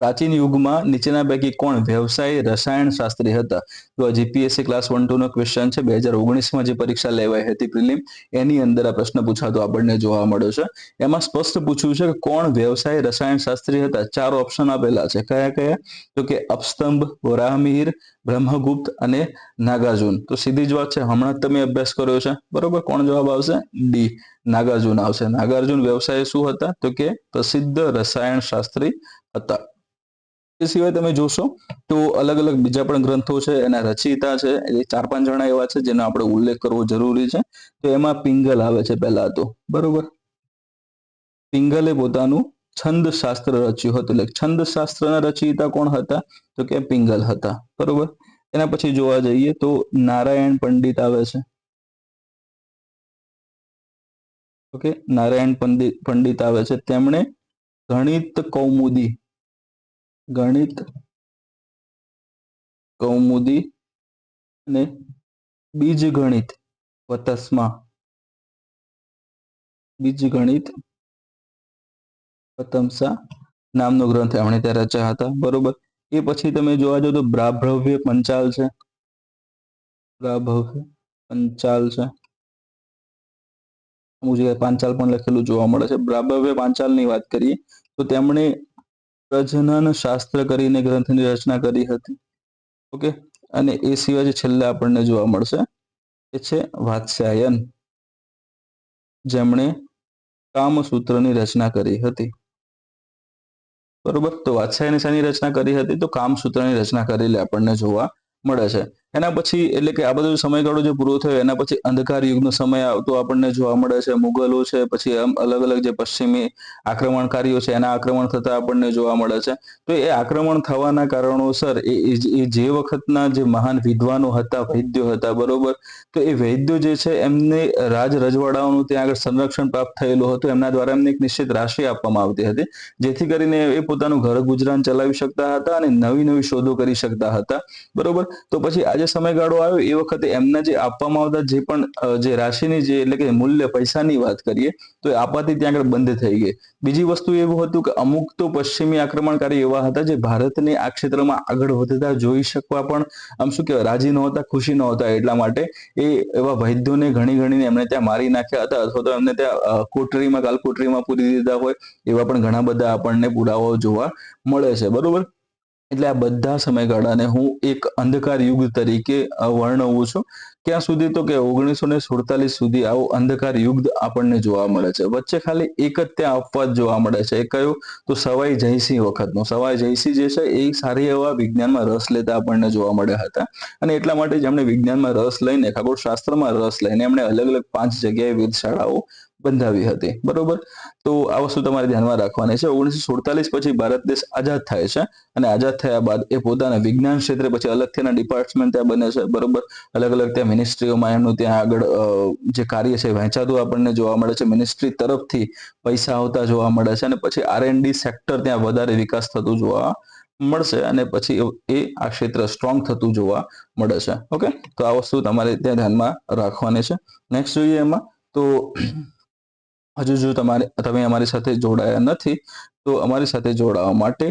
પ્રાચીન યુગમાં નીચેના પૈકી કોણ વ્યવસાય રસાયણશાસ્ત્રી હતા? તો આ જીપીએસસી ક્લાસ 1-2 નો ક્વેશ્ચન છે. 2019માં જે પરીક્ષા લેવાઈ હતી પ્રિલિમ એની અંદર આ પ્રશ્ન પૂછાતો આપણને જોવા મળ્યો છે. એમાં સ્પષ્ટ પૂછ્યું છે કે કોણ વ્યવસાય રસાયણશાસ્ત્રી હતા. 4 ઓપ્શન આપેલા છે. કયા કયા? તો કે અપસ્તંભ, વરાહમિહિર, બ્રહ્મગુપ્ત અને નાગાર્જુન. તો સીધી જ વાત છે, હમણાં જ તમે અભ્યાસ કર્યો છે, બરોબર. કોણ જવાબ આવશે? ડી, નાગાર્જુન આવશે. નાગાર્જુન વ્યવસાય શું હતા તો કે પ્રસિદ્ધ રસાયણશાસ્ત્રી હતા. એ સિવાય તમે જોશો તો અલગ અલગ બીજા પણ ગ્રંથો છે, એના રચયિતા છે એ 4-5 જણા એવા છે જેનો આપણે ઉલ્લેખ કરવો જરૂરી છે. તો એમાં પિંગલ આવે છે પહેલા તો, બરોબર. પિંગલે પોતાનું છંદ શાસ્ત્ર રચ્યું હતું. એટલે છંદ શાસ્ત્રના રચયિતા કોણ હતા તો કે પિંગલ હતા, બરોબર. એના પછી જોવા જઈએ તો નારાયણ પંડિત આવે છે. ઓકે, નારાયણ પંડિત આવે છે. તેમણે ગણિત કૌમુદી અને બીજગણિત વતંસા નામનો ગ્રંથ એમણે ત્યાં રચ્યા હતા, બરોબર. એ પછી તમે જોવા જાઓ તો બ્રાભ્રવ્ય પંચાલ છે. અમુક જગ્યાએ પાંચાલ પણ લખેલું જોવા મળે છે. બ્રાભ્રવ્ય પાંચાલની વાત કરીએ તો તેમણે પ્રજનન શાસ્ત્ર કરીને ગ્રંથની રચના કરી હતી. ઓકે, અને એ સિવાય જે છેલ્લે આપણને જોવા મળશે એ છે વાત્સ્યાયન, જેમણે કામસૂત્રની રચના કરી હતી, બરોબર. તો વાત્સ્યાયને શાની રચના કરી હતી તો કામસૂત્રની રચના કરેલી આપણને જોવા મળે છે. એના પછી એટલે કે આ બધો સમયગાળો જે પૂરો થયો એના પછી અંધકાર યુગનો સમય આવતો આપણને જોવા મળે છે. મુગલો છે, પછી અલગ અલગ જે પશ્ચિમી આક્રમણકારીઓ છે એના આક્રમણ થતા આપણને જોવા મળે છે. તો એ આક્રમણ થવાના કારણોસર એ જે વખતના જે મહાન વિદ્વાનો હતા, વૈદ્યો હતા, બરોબર. તો એ વૈદ્યો જે છે એમને રાજ રજવાડાઓનું ત્યાં આગળ સંરક્ષણ પ્રાપ્ત થયેલું હતું. એમના દ્વારા એમને એક નિશ્ચિત રાશિ આપવામાં આવતી હતી જેથી કરીને એ પોતાનું ઘર ગુજરાન ચલાવી શકતા હતા અને નવી નવી શોધો કરી શકતા હતા, બરોબર. તો પછી આજે જે સમયગાળો આવ્યો એ વખતે એમના જે આપવામાં આવતા જે પણ જે રાશિની જે એટલે કે મૂલ્ય પૈસાની વાત કરીએ તો એ આપાતી ત્યાં આગળ બંધ થઈ ગઈ. બીજી વસ્તુ એવું હતું કે અમુક તો પશ્ચિમી આક્રમણકારી એવા હતા જે ભારતને આ ક્ષેત્રમાં આગળ વધતા જોઈ શકવા પણ આમ શું કહેવાય રાજી નહોતા, ખુશી નહોતા. એટલા માટે એ એવા વૈદ્યોને ઘણી ઘણીને એમને ત્યાં મારી નાખ્યા હતા અથવા તો એમને ત્યાં કોટરીમાં કાલકોટરીમાં પૂરી દીધા હોય એવા પણ ઘણા બધા આપણને પુરાવાઓ જોવા મળે છે. બરોબર. એટલે આ બધા સમયગાળાને હું એક અંધકાર યુગ તરીકે વર્ણવું છું. ક્યાં સુધી તો કે 1947 સુધી આવો અંધકાર યુગ આપણને જોવા મળે છે. વચ્ચે ખાલી એક જ ત્યાં અપવાદ જોવા મળે છે. એ કયું? તો સવાઈ જયસિંહ વખતનો. સવાઈ જયસિંહ જે છે એ સારી એવા વિજ્ઞાનમાં રસ લેતા આપણને જોવા મળ્યા હતા અને એટલા માટે જ એમણે વિજ્ઞાનમાં રસ લઈને ખગોળશાસ્ત્રમાં રસ લઈને એમણે અલગ અલગ 5 જગ્યાએ વેધશાળાઓ બંધાવી હતી. બરોબર. તો આ વસ્તુ તમારે ધ્યાનમાં રાખવાની છે. 1947 પછી ભારત દેશ આઝાદ થાય છે અને આઝાદ થયા બાદ એ પોતાના વિજ્ઞાન ક્ષેત્રે પછી અલગથી એના ડિપાર્ટમેન્ટ ત્યાં બને છે. બરોબર. અલગ અલગ ત્યાં મિનિસ્ટ્રીઓમાં એમનું ત્યાં આગળ જે કાર્ય છે વહેંચાતું આપણને જોવા મળે છે. મિનિસ્ટ્રી તરફથી પૈસા આવતા જોવા મળે છે અને પછી R&D સેક્ટર ત્યાં વધારે વિકાસ થતું જોવા મળશે અને પછી એ આ ક્ષેત્ર સ્ટ્રોંગ થતું જોવા મળે છે. ઓકે, તો આ વસ્તુ તમારે ત્યાં ધ્યાનમાં રાખવાની છે. નેક્સ્ટ જોઈએ એમાં તો હજુ જો તમે અમારી સાથે જોડાયા નથી તો અમારી સાથે જોડાવા માટે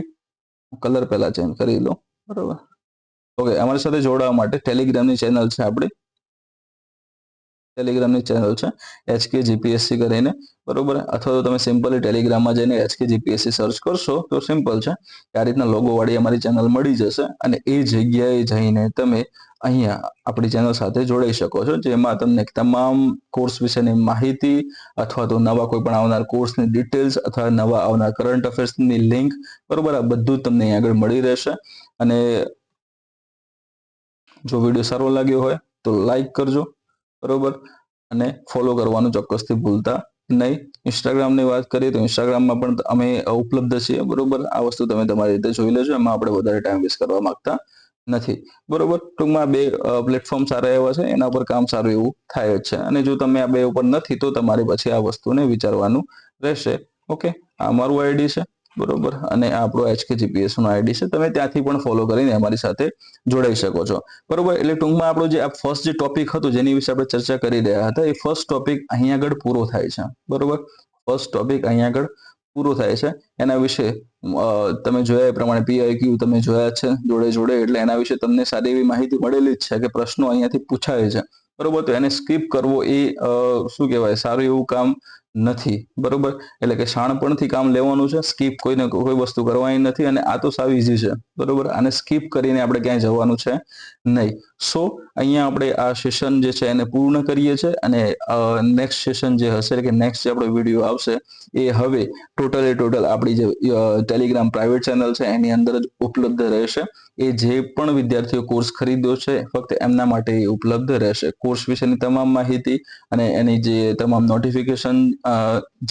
કલર પહેલા ચેન્જ કરી લો. બરોબર. ઓકે, અમારી સાથે જોડાવા માટે ટેલિગ્રામની ચેનલ છે આપણી. ટેલિગ્રામની ચેનલ છે HK GPSC કરીને. બરોબર. અથવા તો તમે સિમ્પલી ટેલિગ્રામમાં જઈને HK GPSC સર્ચ કરશો તો સિમ્પલ છે. આ રીતના લોગો વાળી અમારી ચેનલ મળી જશે અને એ જગ્યાએ જઈને તમે અહીંયા આપણી ચેનલ સાથે જોડાઈ શકો છો, જેમાં તમને તમામ કોર્સ વિશેની માહિતી અથવા તો નવા કોઈ પણ આવનાર કોર્સની ડિટેલ્સ અથવા નવા આવનાર કરંટ અફેર્સની લિંક, બરોબર, આ બધું તમને અહીં આગળ મળી રહેશે. અને જો વિડીયો સારો લાગ્યો હોય તો લાઈક કરજો. બરોબર. અને ફોલો કરવાનું ચોક્કસથી ભૂલતા નહીં. ઇન્સ્ટાગ્રામની વાત કરીએ તો ઇન્સ્ટાગ્રામમાં પણ અમે ઉપલબ્ધ છીએ. બરોબર. આ વસ્તુ તમે તમારી રીતે જોઈ લેજો. એમાં આપણે વધારે ટાઈમ વેસ્ટ કરવા માંગતા નથી. બરોબર. ટૂંકમાં 2 પ્લેટફોર્મ સારા એવા છે, એના પર કામ સારું એવું થાય જ છે અને જો તમે આ 2 ઉપર નથી તો તમારે પછી આ વસ્તુને વિચારવાનું રહેશે. ઓકે, આ અમારું આઈડી છે. બરોબર. અને આ આપણો HK GPS નો આઈડી છે. તમે ત્યાંથી પણ ફોલો કરીને અમારી સાથે જોડાઈ શકો છો. બરોબર. એટલે ટૂંકમાં આપણો જે આ ફર્સ્ટ જે ટોપિક હતો જેની વિશે આપણે ચર્ચા કરી રહ્યા હતા એ ફર્સ્ટ ટોપિક અહીં આગળ પૂરો થાય છે. બરોબર. ફર્સ્ટ ટોપિક અહીં આગળ પૂરો થાય છે. એના વિશે તમે જોયા એ પ્રમાણે PIQ તમે જોયા છે જોડે જોડે, એટલે એના વિશે તમને સારી એવી માહિતી મળેલી જ છે કે પ્રશ્નો અહીંયાથી પૂછાય છે. બરોબર. તો એને સ્કીપ કરવો એ શું કહેવાય સારું એવું કામ નથી. બરોબર. એટલે કે શાણપણથી કામ લેવાનું છે. સ્કીપ કોઈ વસ્તુ કરવાની નથી અને આ તો સાવ ઈઝી છે. બરોબર. આને સ્કીપ કરીને આપણે ક્યાંય જવાનું છે નહીં. સો અહીંયા આપણે આ સેશન જે છે એને પૂર્ણ કરીએ છીએ અને નેક્સ્ટ સેશન જે હશે કે નેક્સ્ટ જે આપણો વિડીયો આવશે એ હવે ટોટલ આપણી જે ટેલિગ્રામ પ્રાઇવેટ ચેનલ છે એની અંદર જ ઉપલબ્ધ રહેશે. એ જે પણ વિદ્યાર્થીઓ કોર્સ ખરીદ્યો છે ફક્ત એમના માટે એ ઉપલબ્ધ રહેશે. કોર્સ વિશેની તમામ માહિતી અને એની જે તમામ નોટિફિકેશન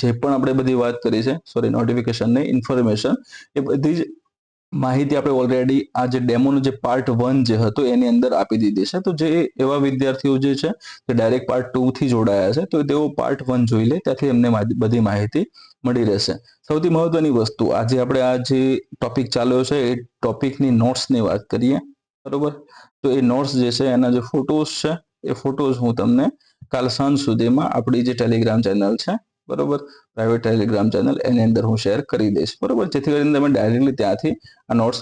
જે પણ આપણે બધી વાત કરી છે, નોટિફિકેશન નહીં, ઇન્ફોર્મેશન, એ બધી જ માહિતી આપણે ઓલરેડી આ જે ડેમોનો જે પાર્ટ 1 જે હતો એની અંદર આપી દીધી છે. તો જે એવા વિદ્યાર્થીઓ જે છે તે ડાયરેક્ટ પાર્ટ 2 થી જોડાયા છે તો તેઓ પાર્ટ 1 જોઈ લે, ત્યાંથી એમને બધી માહિતી મળી રહેશે. સૌથી મહત્વની વસ્તુ આજે આપણે આ જે ટોપિક ચાલ્યો છે એ ટોપિકની નોટ્સની વાત કરીએ. બરોબર. તો એ નોટ્સ જે છે એના જે ફોટોઝ છે એ ફોટોઝ હું તમને કાલ સાંજ સુધીમાં આપણી જે ટેલિગ્રામ ચેનલ છે, બરોબર, પ્રાઇવેટ ટેલિગ્રામ ચેનલ, એની અંદર હું શેર કરી દઈશ. બરોબર. જેથી કરીને તમે ડાયરેક્ટલી ત્યાંથી આ નોટ્સ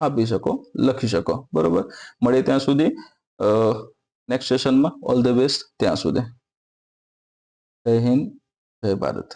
આપી શકો, લખી શકો. બરોબર. મળીએ ત્યાં સુધી નેક્સ્ટ સેશનમાં. ઓલ ધ બેસ્ટ ત્યાં સુધી. જય હિન્દ, જય ભારત.